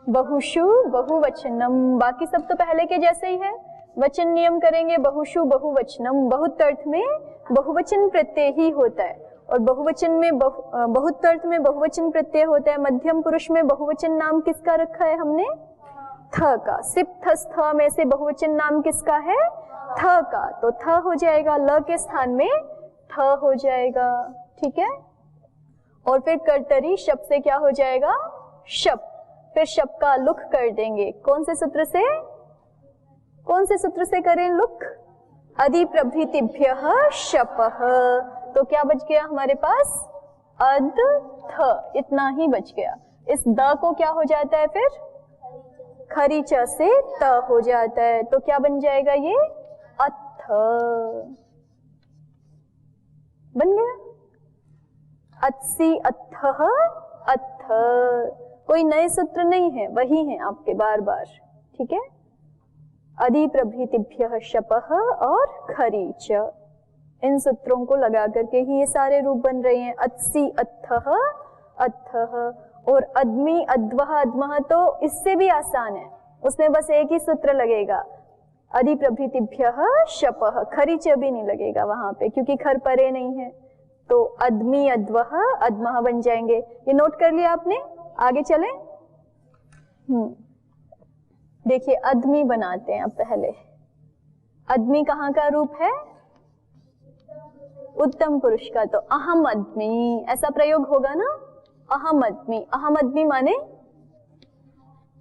बहुषु बहुवचनम। बाकी सब तो पहले के जैसे ही है। वचन नियम करेंगे बहुषु बहुवचनम। बहुत अर्थ में बहुवचन प्रत्यय ही होता है, और बहुवचन में बहुत अर्थ में बहुवचन प्रत्यय होता है। मध्यम पुरुष में बहुवचन नाम किसका रखा है हमने? थ का। सिप, थस, थ में से बहुवचन नाम किसका है? थ का। तो थ हो जाएगा, ल के स्थान में थ हो जाएगा। ठीक है, और फिर कर्तरी शप से क्या हो जाएगा? शप। फिर शप का लुक कर देंगे। कौन से सूत्र से, कौन से सूत्र से करें लुक? अधिप्रभृतिभ्यः शपः। तो क्या बच गया हमारे पास? अद थ, इतना ही बच गया। इस द को क्या हो जाता है फिर? खरी च से त हो जाता है, तो क्या बन जाएगा ये? अथ बन गया। अत्सी अत्थः अथ, कोई नए सूत्र नहीं है, वही है आपके बार बार, ठीक है। अधिप्रभृतिभ्यः शपः और खरी च, इन सूत्रों को लगा करके ही ये सारे रूप बन रहे हैं। अत्सी अत्थः अत्थः, और अद्मी अद्वः अद्मः तो इससे भी आसान है, उसमें बस एक ही सूत्र लगेगा, अधिप्रभृतिभ्यः शपः, खरी च भी नहीं लगेगा वहां पे क्योंकि खर परे नहीं है, तो अद्मी अद्वः अद्मः बन जाएंगे। ये नोट कर लिया आपने? आगे चले। देखिए अद्मी बनाते हैं अब पहले। अद्मी कहाँ का रूप है? उत्तम पुरुष का, तो अहम अद्मी, ऐसा प्रयोग होगा ना, अहम अद्मी। अहम अद्मी माने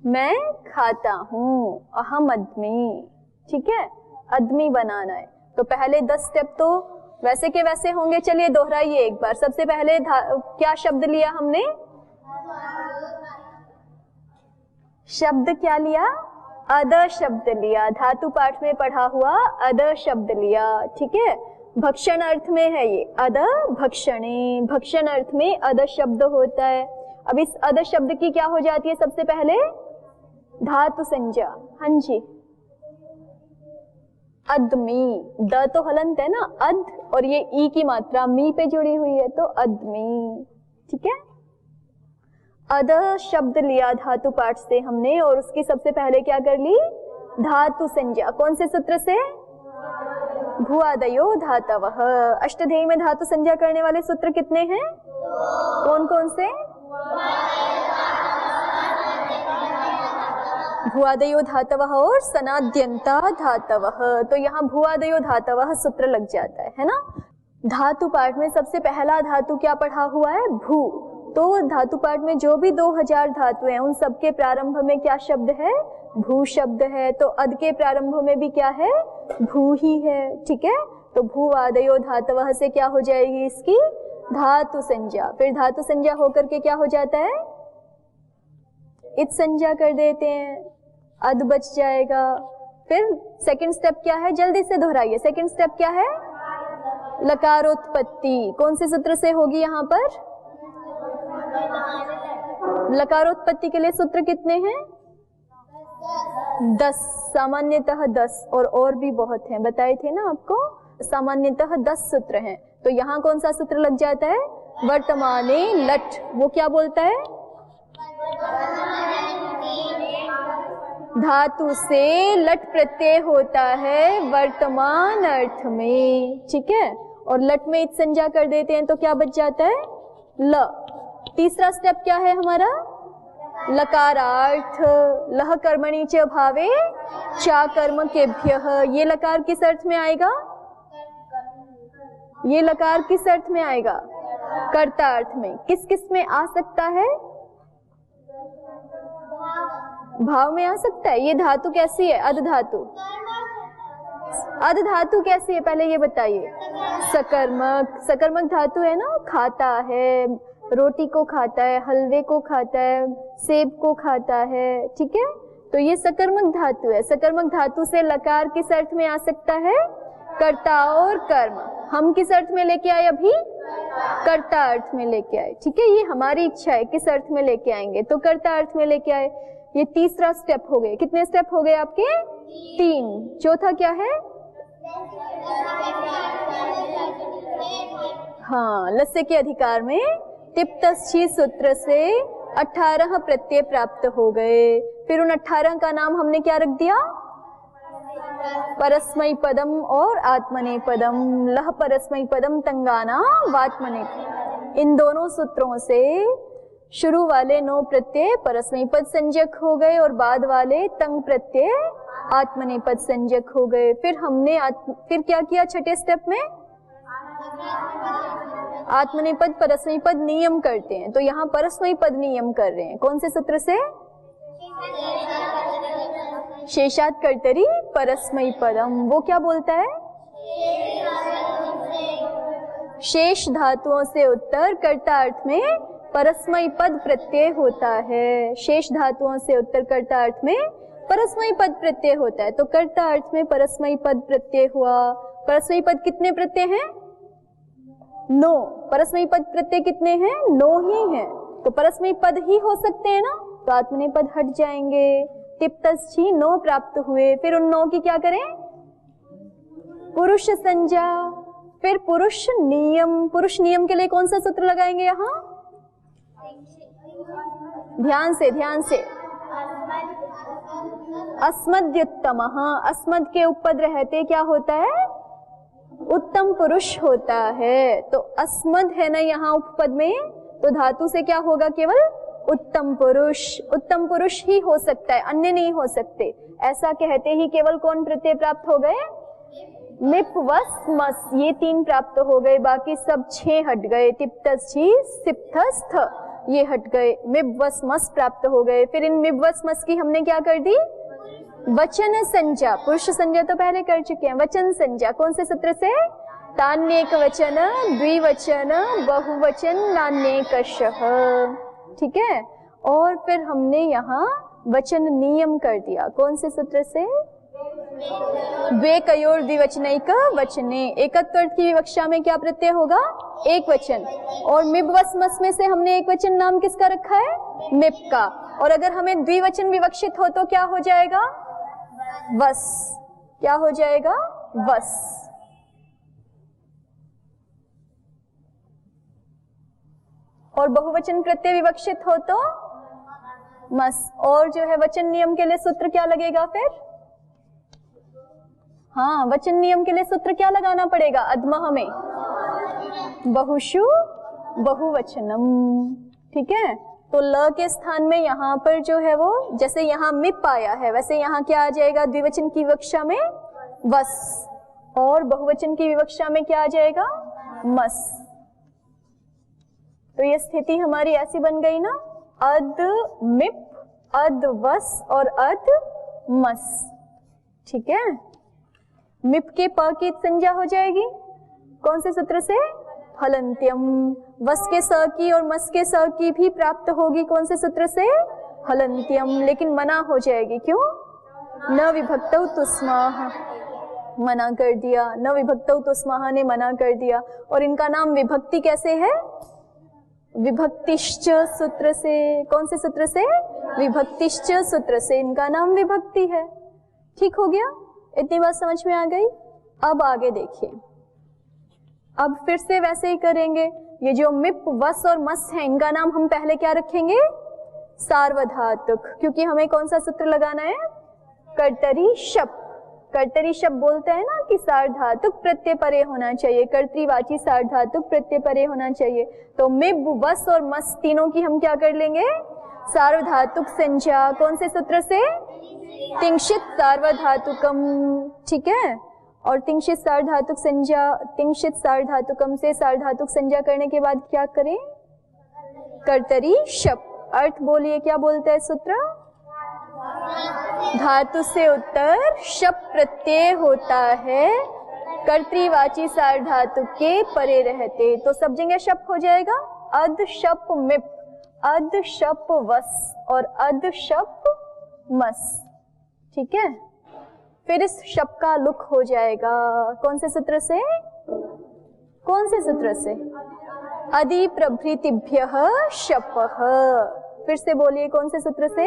मैं खाता हूं, अहम अद्मी, ठीक है। अद्मी बनाना है, तो पहले 10 स्टेप तो वैसे के वैसे होंगे। चलिए दोहराइए एक बार। सबसे पहले क्या शब्द लिया हमने? शब्द क्या लिया? अद शब्द लिया, धातु पाठ में पढ़ा हुआ अद शब्द लिया, ठीक है। भक्षण अर्थ में है ये, अद भक्षणे, भक्षण अर्थ में अद शब्द होता है। अब इस अद शब्द की क्या हो जाती है? सबसे पहले धातु संज्ञा। हाँ जी, अदमी, द तो हलंत है ना, अद, और ये ई की मात्रा मी पे जुड़ी हुई है, तो अदमी, ठीक है। अद शब्द लिया धातु पाठ से हमने, और उसकी सबसे पहले क्या कर ली? धातु संज्ञा। कौन से सूत्र से? भुआदयो धातवः। अष्टध्यायी में धातु संज्ञा करने वाले सूत्र कितने हैं? कौन कौन से? भुआदयो धातवः और सनाद्यन्ता धातवः। तो यहाँ भुआदयो धातवः सूत्र लग जाता है ना। धातु पाठ में सबसे पहला धातु क्या पढ़ा हुआ है? भू। तो धातु पाठ में जो भी 2000 धातु हैं, उन सबके प्रारंभ में क्या शब्द है? भू शब्द है। तो अद के प्रारंभ में भी क्या है? भू ही है, ठीक है। तो भूआदयो धातवः से क्या हो जाएगी इसकी? धातु संज्ञा। फिर धातु संज्ञा होकर के क्या हो जाता है? इत संज्ञा कर देते हैं, अद बच जाएगा। फिर सेकंड स्टेप क्या है? जल्दी से दोहराइए। सेकंड स्टेप क्या है? लकारोत्पत्ति। कौन से सूत्र से होगी यहाँ पर? लकारोत्पत्ति के लिए सूत्र कितने हैं? 10, सामान्यतः 10, और भी बहुत हैं, बताए थे ना आपको। सामान्यतः 10 सूत्र हैं। तो यहाँ कौन सा सूत्र लग जाता है? वर्तमाने लट। वो क्या बोलता है? धातु से लट प्रत्यय होता है वर्तमान अर्थ में, ठीक है। और लट में इत संज्ञा कर देते हैं तो क्या बच जाता है? ल। तीसरा स्टेप क्या है हमारा? लकारार्थ। लह कर्मणि च भावे चा कर्म केभ्यः। ये लकार किस अर्थ में आएगा? ये लकार किस अर्थ में आएगा? कर्ता अर्थ में। किस किस में आ सकता है? भाव में आ सकता है। ये धातु कैसी है? अद धातु। अद धातु कैसी है पहले ये बताइए? सकर्मक। सकर्मक धातु है ना, खाता है, रोटी को खाता है, हलवे को खाता है, सेब को खाता है, ठीक है। तो ये सकर्मक धातु है। सकर्मक धातु से लकार किस अर्थ में आ सकता है? कर्ता और कर्म। हम किस अर्थ में लेके आए अभी? कर्ता अर्थ में लेके आए, ठीक है। ये हमारी इच्छा है किस अर्थ में लेके आएंगे, तो कर्ता अर्थ में लेके आए। ये तीसरा स्टेप हो गए। कितने स्टेप हो गए आपके? 3। चौथा क्या है? हाँ, लस्य के अधिकार में तिप्तस्थि सूत्र से 18 प्रत्यय प्राप्त हो गए। फिर उन 18 का नाम हमने क्या रख दिया? परस्मै पदम और आत्मनेपदम। लह परस्मै पदम तंगाना वात्मने। इन दोनों सूत्रों से शुरू वाले 9 प्रत्यय परस्मै पद संज्ञक हो गए और बाद वाले तंग प्रत्यय आत्मनेपद संज्ञक हो गए। फिर हमने फिर क्या किया छठे स्टेप में? आत्मनेपद परस्मै पद नियम करते हैं। तो यहाँ परस्मै पद नियम कर रहे हैं। कौन से सूत्र से? शेषात् कर्तरी परस्मैपदम, वो क्या बोलता है? शेष धातुओं से उत्तर कर्ता अर्थ में परस्मई पद प्रत्यय होता है। शेष धातुओं से उत्तर कर्ता अर्थ में परस्मई पद प्रत्यय होता है। तो कर्ता अर्थ में परस्मई पद प्रत्यय हुआ। परस्मई पद कितने प्रत्यय हैं? 9। परस्मई पद प्रत्यय कितने हैं? 9 ही हैं। तो परस्मई पद ही हो सकते हैं ना, तो आत्मनेपद हट जाएंगे। तिप्तस 9 प्राप्त हुए। फिर उन 9 की क्या करें? पुरुष संज्ञा। फिर पुरुष नियम। पुरुष नियम के लिए कौन सा सूत्र लगाएंगे यहाँ? ध्यान से, ध्यान से। अस्मद्युत्तमः। अस्मद के उपपद रहते क्या होता है? उत्तम पुरुष होता है। तो अस्मद है ना यहाँ उपपद में, तो धातु से क्या होगा? केवल उत्तम पुरुष। उत्तम पुरुष ही हो सकता है, अन्य नहीं हो सकते। ऐसा कहते ही केवल कौन प्रत्यय प्राप्त हो गए? मिप वस मस, ये 3 प्राप्त हो गए। बाकी सब 6 हट गए। तिप्तस सिप्थस थ, ये हट गए। मिप वस मस प्राप्त हो गए। फिर इन मिप वस मस की हमने क्या कर दी? वचन संज्ञा। पुरुष संज्ञा तो पहले कर चुके हैं। वचन संज्ञा कौन से सूत्र से? तान्येक वचन, द्विवचन, बहुवचन, नान्येकशः। ठीक है। और फिर हमने यहाँ वचन नियम कर दिया। कौन से सूत्र से? द्वेकयोर द्विवचनैक वचने। एकत्व अर्थ की विवक्षा में क्या प्रत्यय होगा? एक वचन। और मिब वस मस में से हमने एक वचन नाम किसका रखा है? मिप का। और अगर हमें द्विवचन विवक्षित हो तो क्या हो जाएगा? वस। क्या हो जाएगा? वस। और बहुवचन प्रत्यय विवक्षित हो तो मस। और जो है वचन नियम के लिए सूत्र क्या लगेगा फिर? हाँ, वचन नियम के लिए सूत्र क्या लगाना पड़ेगा? अधमः में बहुषु बहुवचनम। ठीक है। तो ल के स्थान में यहाँ पर जो है वो, जैसे यहाँ मिप आया है, वैसे यहाँ क्या आ जाएगा? द्विवचन की विवक्षा में वस, और बहुवचन की विवक्षा में क्या आ जाएगा? मस। तो ये स्थिति हमारी ऐसी बन गई ना, अद मिप, अद वस और अद मस। ठीक है। मिप के प की संज्ञा हो जाएगी कौन से सूत्र से? हलंत्यम। वस के स की और मस के स की भी प्राप्त होगी कौन से सूत्र से? हलंत्यम। लेकिन मना हो जाएगी। क्यों? न विभक्तौ तुस्माह, मना कर दिया। न विभक्तौ तुस्माह ने मना कर दिया। और इनका नाम विभक्ति कैसे है? विभक्तिश्च सूत्र से। कौन से सूत्र से? विभक्तिश्च सूत्र से इनका नाम विभक्ति है। ठीक हो गया? इतनी बात समझ में आ गई? अब आगे देखिए। अब फिर से वैसे ही करेंगे। ये जो मिप, वस और मस है, इनका नाम हम पहले क्या रखेंगे? सार्वधातुक। क्योंकि हमें कौन सा सूत्र लगाना है? कर्तरी शब्द। कर्तरी शब्द बोलते हैं ना कि सार्वधातुक प्रत्यय परे होना चाहिए, कर्तृवाची सार्वधातुक प्रत्यय परे होना चाहिए। तो मिप, वस और मस तीनों की हम क्या कर लेंगे? सार्वधातुक संज्ञा। कौन से सूत्र से? तिंशित सार्वधातुकम। ठीक है। और तिंशित सार्वधातुक संज्ञा, तिंशित सार्वधातुकम से सार्वधातुक संज्ञा करने के बाद क्या करें? कर्तरी शब्द। अर्थ बोलिए, क्या बोलता है सूत्र? धातु से उत्तर शब्द प्रत्यय होता है कर्तृवाची सार्वधातुक के परे रहते। तो सब जगह शब्द हो जाएगा। अध शप मिप, अध शप वस और अध शप मस। ठीक है। फिर इस शब्द का लुक हो जाएगा कौन से सूत्र से? कौन से सूत्र से? अधि प्रभृतिभ्यः शपः। फिर से बोलिए, कौन से सूत्र से?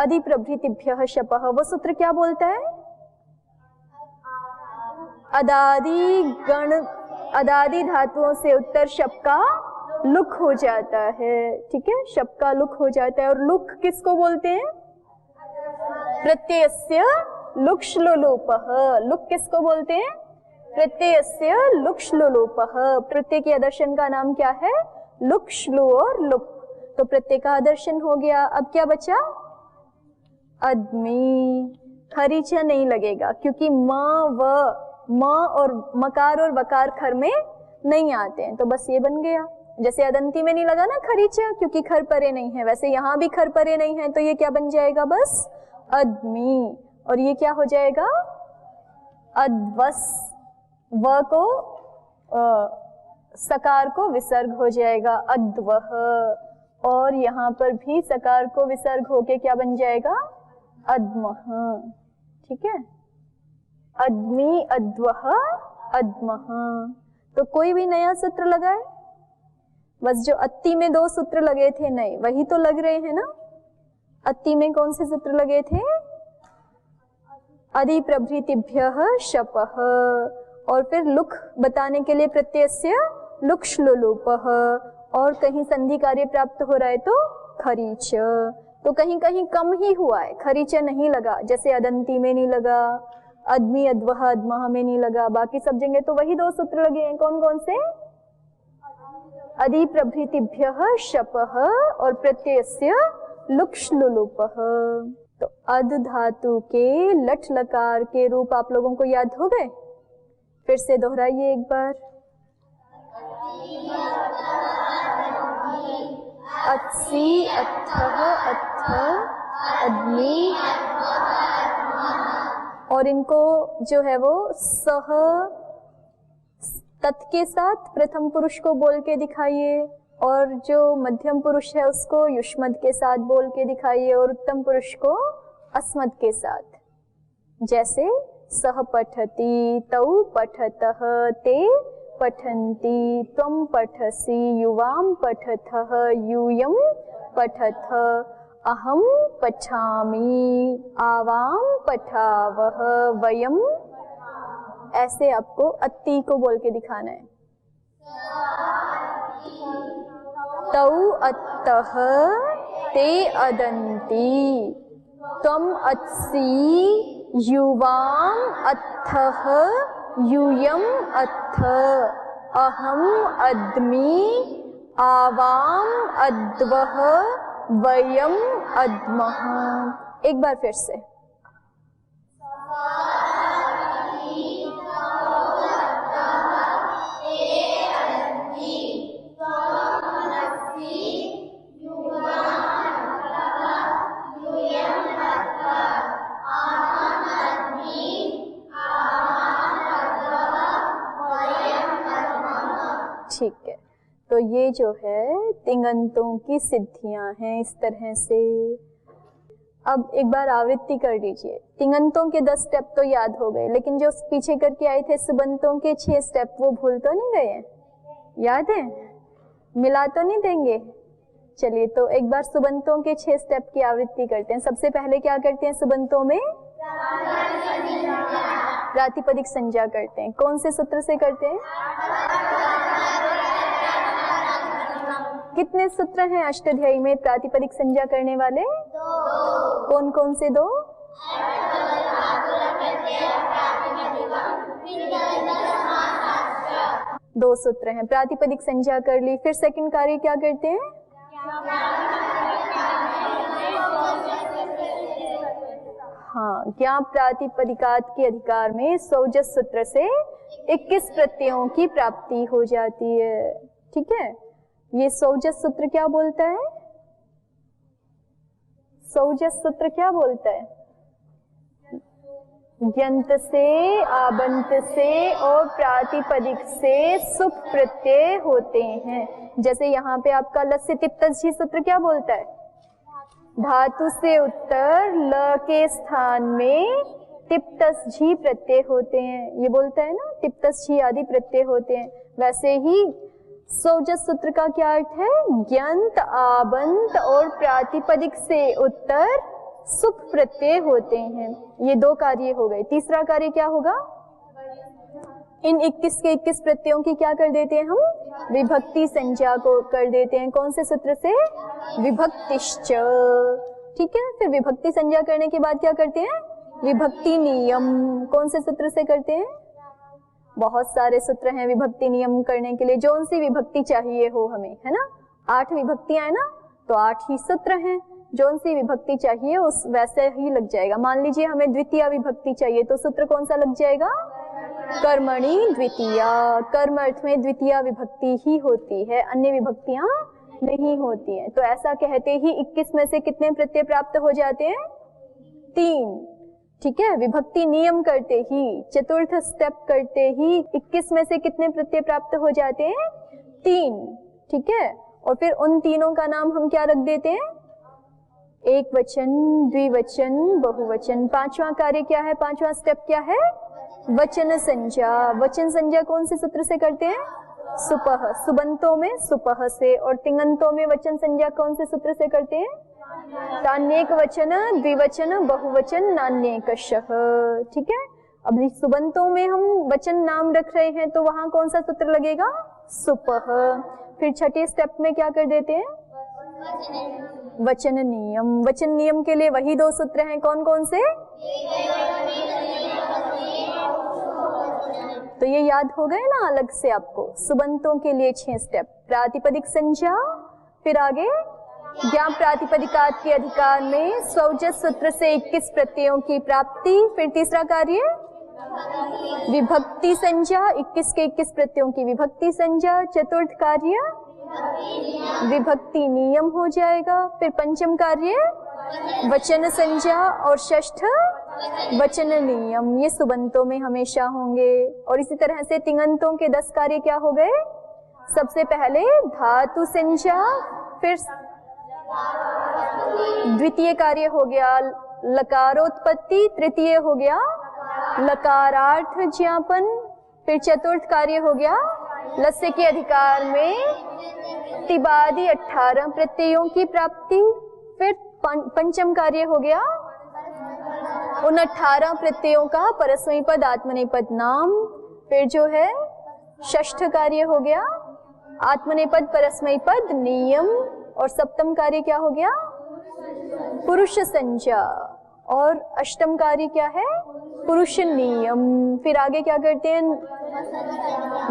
अधि प्रभृतिभ्यः शपः। वो सूत्र क्या बोलता है? अदादि गण, अदादि धातुओं से उत्तर शब्द का लुक हो जाता है। ठीक है। शब्द का लुक हो जाता है। और लुक किसको बोलते हैं? प्रत्ययस्य लुक्श्लुलोपः। लुक किसको बोलते हैं? प्रत्ययस्य लुक्श्लुलोपः। प्रत्यय के आदर्शन का नाम क्या है? लुक्श्लु और लुप। तो प्रत्यय का आदर्शन हो गया। अब क्या बचा? अद्मी। खरीचा नहीं लगेगा क्योंकि म और मकार और वकार खर में नहीं आते हैं। तो बस ये बन गया। जैसे अदंती में नहीं लगा ना खरीचा, क्योंकि खर परे नहीं है, वैसे यहाँ भी खर परे नहीं है, तो ये क्या बन जाएगा, बस अदमी। और ये क्या हो जाएगा, अद्वस, व को सकार को विसर्ग हो जाएगा, अद्वह। और यहाँ पर भी सकार को विसर्ग होके क्या बन जाएगा, अद्मह। ठीक है, अद्मी, अद्वह, अद्मह। तो कोई भी नया सूत्र लगाए, बस जो अत्ति में 2 सूत्र लगे थे नए वही तो लग रहे हैं ना। अत्ति में कौन से सूत्र लगे थे, अधि प्रभृतिभ्यः शपः, और फिर लुक बताने के लिए प्रत्ययस्य लुक श्लुलुपः, और कहीं संधि कार्य प्राप्त हो रहा है तो खरीच। तो कहीं कहीं कम ही हुआ है, खरीच नहीं लगा, जैसे अदंती में नहीं लगा, अद्मी, अद्वह, अद्मह में नहीं लगा, बाकी सब जगह तो वही 2 सूत्र लगे हैं। कौन कौन से, अधि प्रभृतिभ्यः शपः और प्रत्ययस्य लुक श्लुलुपः। तो अद धातु के लट लकार के रूप आप लोगों को याद हो गए, फिर से दोहराइए एक बार। अत्सी, अत्थः, अत्थ, अद्मी, और इनको जो है वो सह तत् के साथ प्रथम पुरुष को बोल के दिखाइए, और जो मध्यम पुरुष है उसको युष्मद के साथ बोल के दिखाइए, और उत्तम पुरुष को अस्मद के साथ। जैसे सह पठति, तौ पठतः, ते पठन्ति, त्वं पठसि, युवां पठथः, यूयं पठथ, अहं पठामि, आवां पठावः, वयं। ऐसे आपको अत्ति को बोल के दिखाना है। तौ अत्तः, ते अदन्ति, त्वं अत्सि, युवां अत्थः, यूयं अत्थ, अहं अद्मि, आवां अद्वः, वयं अद्मः। एक बार फिर से। ठीक है, तो ये जो है तिङन्तों की सिद्धियां हैं इस तरह से। अब एक बार आवृत्ति कर लीजिए। तिङन्तों के 10 स्टेप तो याद हो गए, लेकिन जो पीछे करके आए थे सुबंतों के 6 स्टेप, वो भूल तो नहीं गए हैं? याद है? मिला तो नहीं देंगे? चलिए, तो एक बार सुबंतों के 6 स्टेप की आवृत्ति करते हैं। सबसे पहले क्या करते हैं सुबंतों में? प्रातिपदिक संज्ञा करते हैं। कौन से सूत्र से करते हैं? कितने सूत्र हैं अष्टाध्यायी में प्रातिपदिक संज्ञा करने वाले? 2। कौन कौन से 2? 2 सूत्र हैं। प्रातिपदिक संज्ञा कर ली, फिर सेकंड कार्य क्या करते हैं? हाँ, ज्ञा प्रातिपदिकात के अधिकार में सौजस सूत्र से 21 प्रत्ययों की प्राप्ति हो जाती है। ठीक है, ये सौजस सूत्र क्या बोलता है? सौजस सूत्र क्या बोलता है? यंत से, आबंत से और प्रातिपदिक से सुप प्रत्यय होते हैं। जैसे यहाँ पे आपका लस्य तिप्तस झी सूत्र क्या बोलता है? धातु से उत्तर ल के स्थान में तिप्तस झी प्रत्यय होते हैं, ये बोलता है ना, तिप्तस झी आदि प्रत्यय होते हैं। वैसे ही सौजस सूत्र का क्या अर्थ है? ज्ञंत, आबंत और प्रातिपदिक से उत्तर सुप प्रत्यय होते हैं। ये 2 कार्य हो गए। तीसरा कार्य क्या होगा? इन 21 के 21 प्रत्ययों की क्या कर देते हैं हम? विभक्ति संज्ञा को कर देते हैं। कौन से सूत्र से? विभक्तिश्च। ठीक है, फिर विभक्ति संज्ञा करने के बाद क्या करते हैं? विभक्ति नियम। कौन से सूत्र से करते हैं? बहुत सारे सूत्र हैं विभक्ति नियम करने के लिए, जौन सी विभक्ति चाहिए हो हमें, है ना। 8 विभक्तियां है ना, तो 8 ही सूत्र हैं। जौन सी विभक्ति चाहिए उस वैसे ही लग जाएगा। मान लीजिए हमें द्वितीय विभक्ति चाहिए, तो सूत्र कौन सा लग जाएगा? कर्मणि द्वितीया। कर्म अर्थ में द्वितीया विभक्ति ही होती है, अन्य विभक्तियां नहीं होती हैं। तो ऐसा कहते ही 21 में से कितने प्रत्यय प्राप्त हो जाते हैं? 3। ठीक है, विभक्ति नियम करते ही, चतुर्थ स्टेप करते ही 21 में से कितने प्रत्यय प्राप्त हो जाते हैं? 3। ठीक है, और फिर उन तीनों का नाम हम क्या रख देते हैं? एक वचन, द्विवचन, बहुवचन। पांचवा कार्य क्या है? पांचवा स्टेप क्या है? वचन संज्ञा। वचन संज्ञा कौन से सूत्र से करते हैं? सुपह। सुबंतों में सुपह से, और तिङंतों में वचन संज्ञा कौन से सूत्र से करते हैं? नान्येक वचन, द्विवचन, बहुवचन, नान्येकशः। ठीक है, अब सुबंतों में हम वचन नाम रख रहे हैं तो वहां कौन सा सूत्र लगेगा? सुपह। फिर छठे स्टेप में क्या कर देते हैं? वचन नियम। वचन नियम के लिए वही 2 सूत्र हैं, कौन कौन से? तो ये याद हो गए ना अलग से आपको। सुबंतों के लिए 6 स्टेप, प्रातिपदिक संज्ञा, फिर आगे ज्ञा प्रातिपदिकात के अधिकार में स्वौजस सूत्र से 21 प्रत्ययों की प्राप्ति, फिर तीसरा कार्य विभक्ति संज्ञा, 21 के 21 प्रत्ययों की विभक्ति संज्ञा, चतुर्थ कार्य विभक्ति नियम हो जाएगा, फिर पंचम कार्य वचन संज्ञा, और षष्ठ वचन नियम। ये सुबंतों में हमेशा होंगे। और इसी तरह से तिङंतों के 10 कार्य क्या हो गए? सबसे पहले धातु संज्ञा, फिर द्वितीय कार्य हो गया लकारोत्पत्ति, तृतीय हो गया लकारार्थ ज्ञापन, फिर चतुर्थ कार्य हो गया लस्य के अधिकार में तिबादी 18 प्रत्ययों की प्राप्ति, फिर पंचम कार्य हो गया उन 18 प्रत्ययों का परस्मैपद पद आत्मनेपद नाम, फिर जो है षष्ठ कार्य हो गया आत्मनेपद परस्मैपद नियम, और सप्तम कार्य क्या हो गया? पुरुष संज्ञा, और अष्टम कार्य क्या है? पुरुष नियम। फिर आगे क्या करते हैं?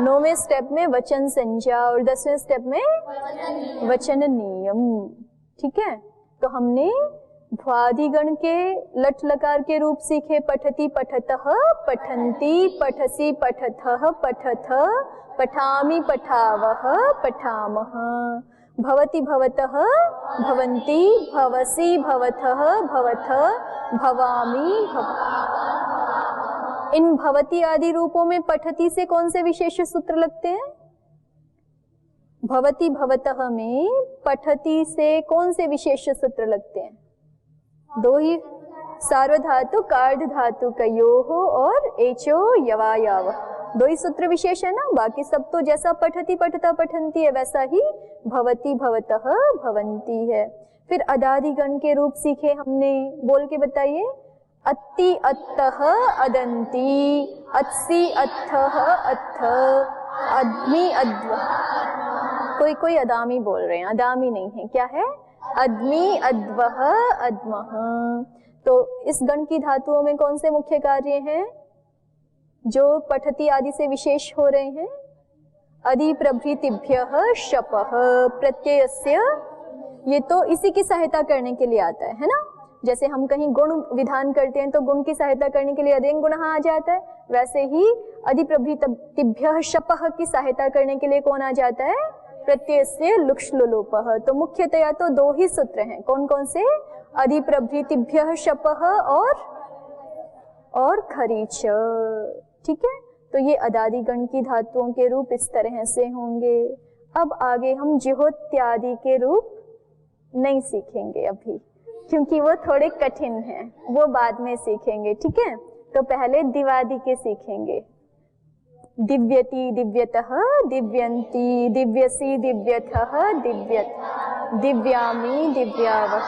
9वें स्टेप में वचन संज्ञा, और 10वें स्टेप में वचन नियम। ठीक है, तो हमने भ्वादिगण के लट लकार के रूप सीखे। पठति पठतः, पठन्ति, पठसि पठथः, पठथ, पठामि पठावः, पठामः, भवति भवतः, भवन्ति, भवसि भवथः, भवथ, भवामि भव। इन भवति आदि रूपों में पठति से कौन से विशेष सूत्र लगते हैं? भवति भवतः में पठति से कौन से विशेष सूत्र लगते हैं? 2 ही, सार्वधातु कार्ध धातु कयोः और एचो यवायाव, 2 ही सूत्र विशेष है ना। बाकी सब तो जैसा पठति पठता पठन्ति है वैसा ही भवति भवतः भवन्ति है। फिर अदादिगण के रूप सीखे हमने, बोल के बताइए। अत्ति अत्तः अदन्ति, अत्सि अत्थः अत्थ, अद्मि अद्व। कोई अदामी बोल रहे हैं, अदामी नहीं है, क्या है? अद्मि अद्वः अद्मः। तो इस गण की धातुओं में कौन से मुख्य कार्य हैं जो पठति आदि से विशेष हो रहे हैं? अधिप्रभृतिभ्यः शपः प्रत्ययस्य, ये तो इसी की सहायता करने के लिए आता है ना। जैसे हम कहीं गुण विधान करते हैं तो गुण की सहायता करने के लिए अधिक गुण आ जाता है, वैसे ही अधिप्रभृतिभ्यः शपः की सहायता करने के लिए कौन आ जाता है? प्रत्ययस्य लुक्ष लुलोपः। तो मुख्यतया तो 2 ही सूत्र हैं, कौन कौन से? अधिप्रभृतिभ्यः शपः और खरीच। ठीक है, तो ये अदादिगण की धातुओं के रूप इस तरह से होंगे। अब आगे हम जिहोत्यादि के रूप नहीं सीखेंगे अभी, क्योंकि वो थोड़े कठिन हैं, वो बाद में सीखेंगे। ठीक है, तो पहले दिवादि के सीखेंगे। दिव्यति दिव्यतः, दिव्यन्ति, दिव्यसि दिव्यथः, दिव्यत, दिव्यामि दिव्यावः।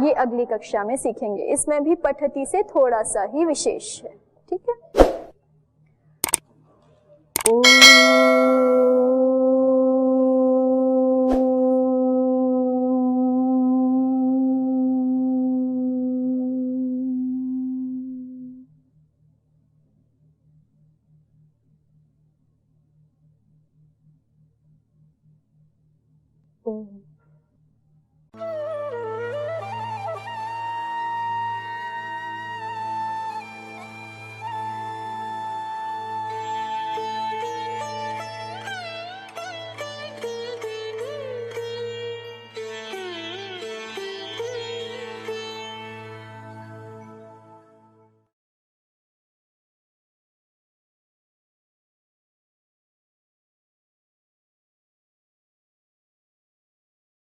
ये अगली कक्षा में सीखेंगे। इसमें भी पठति से थोड़ा सा ही विशेष है। ठीक है, ओम।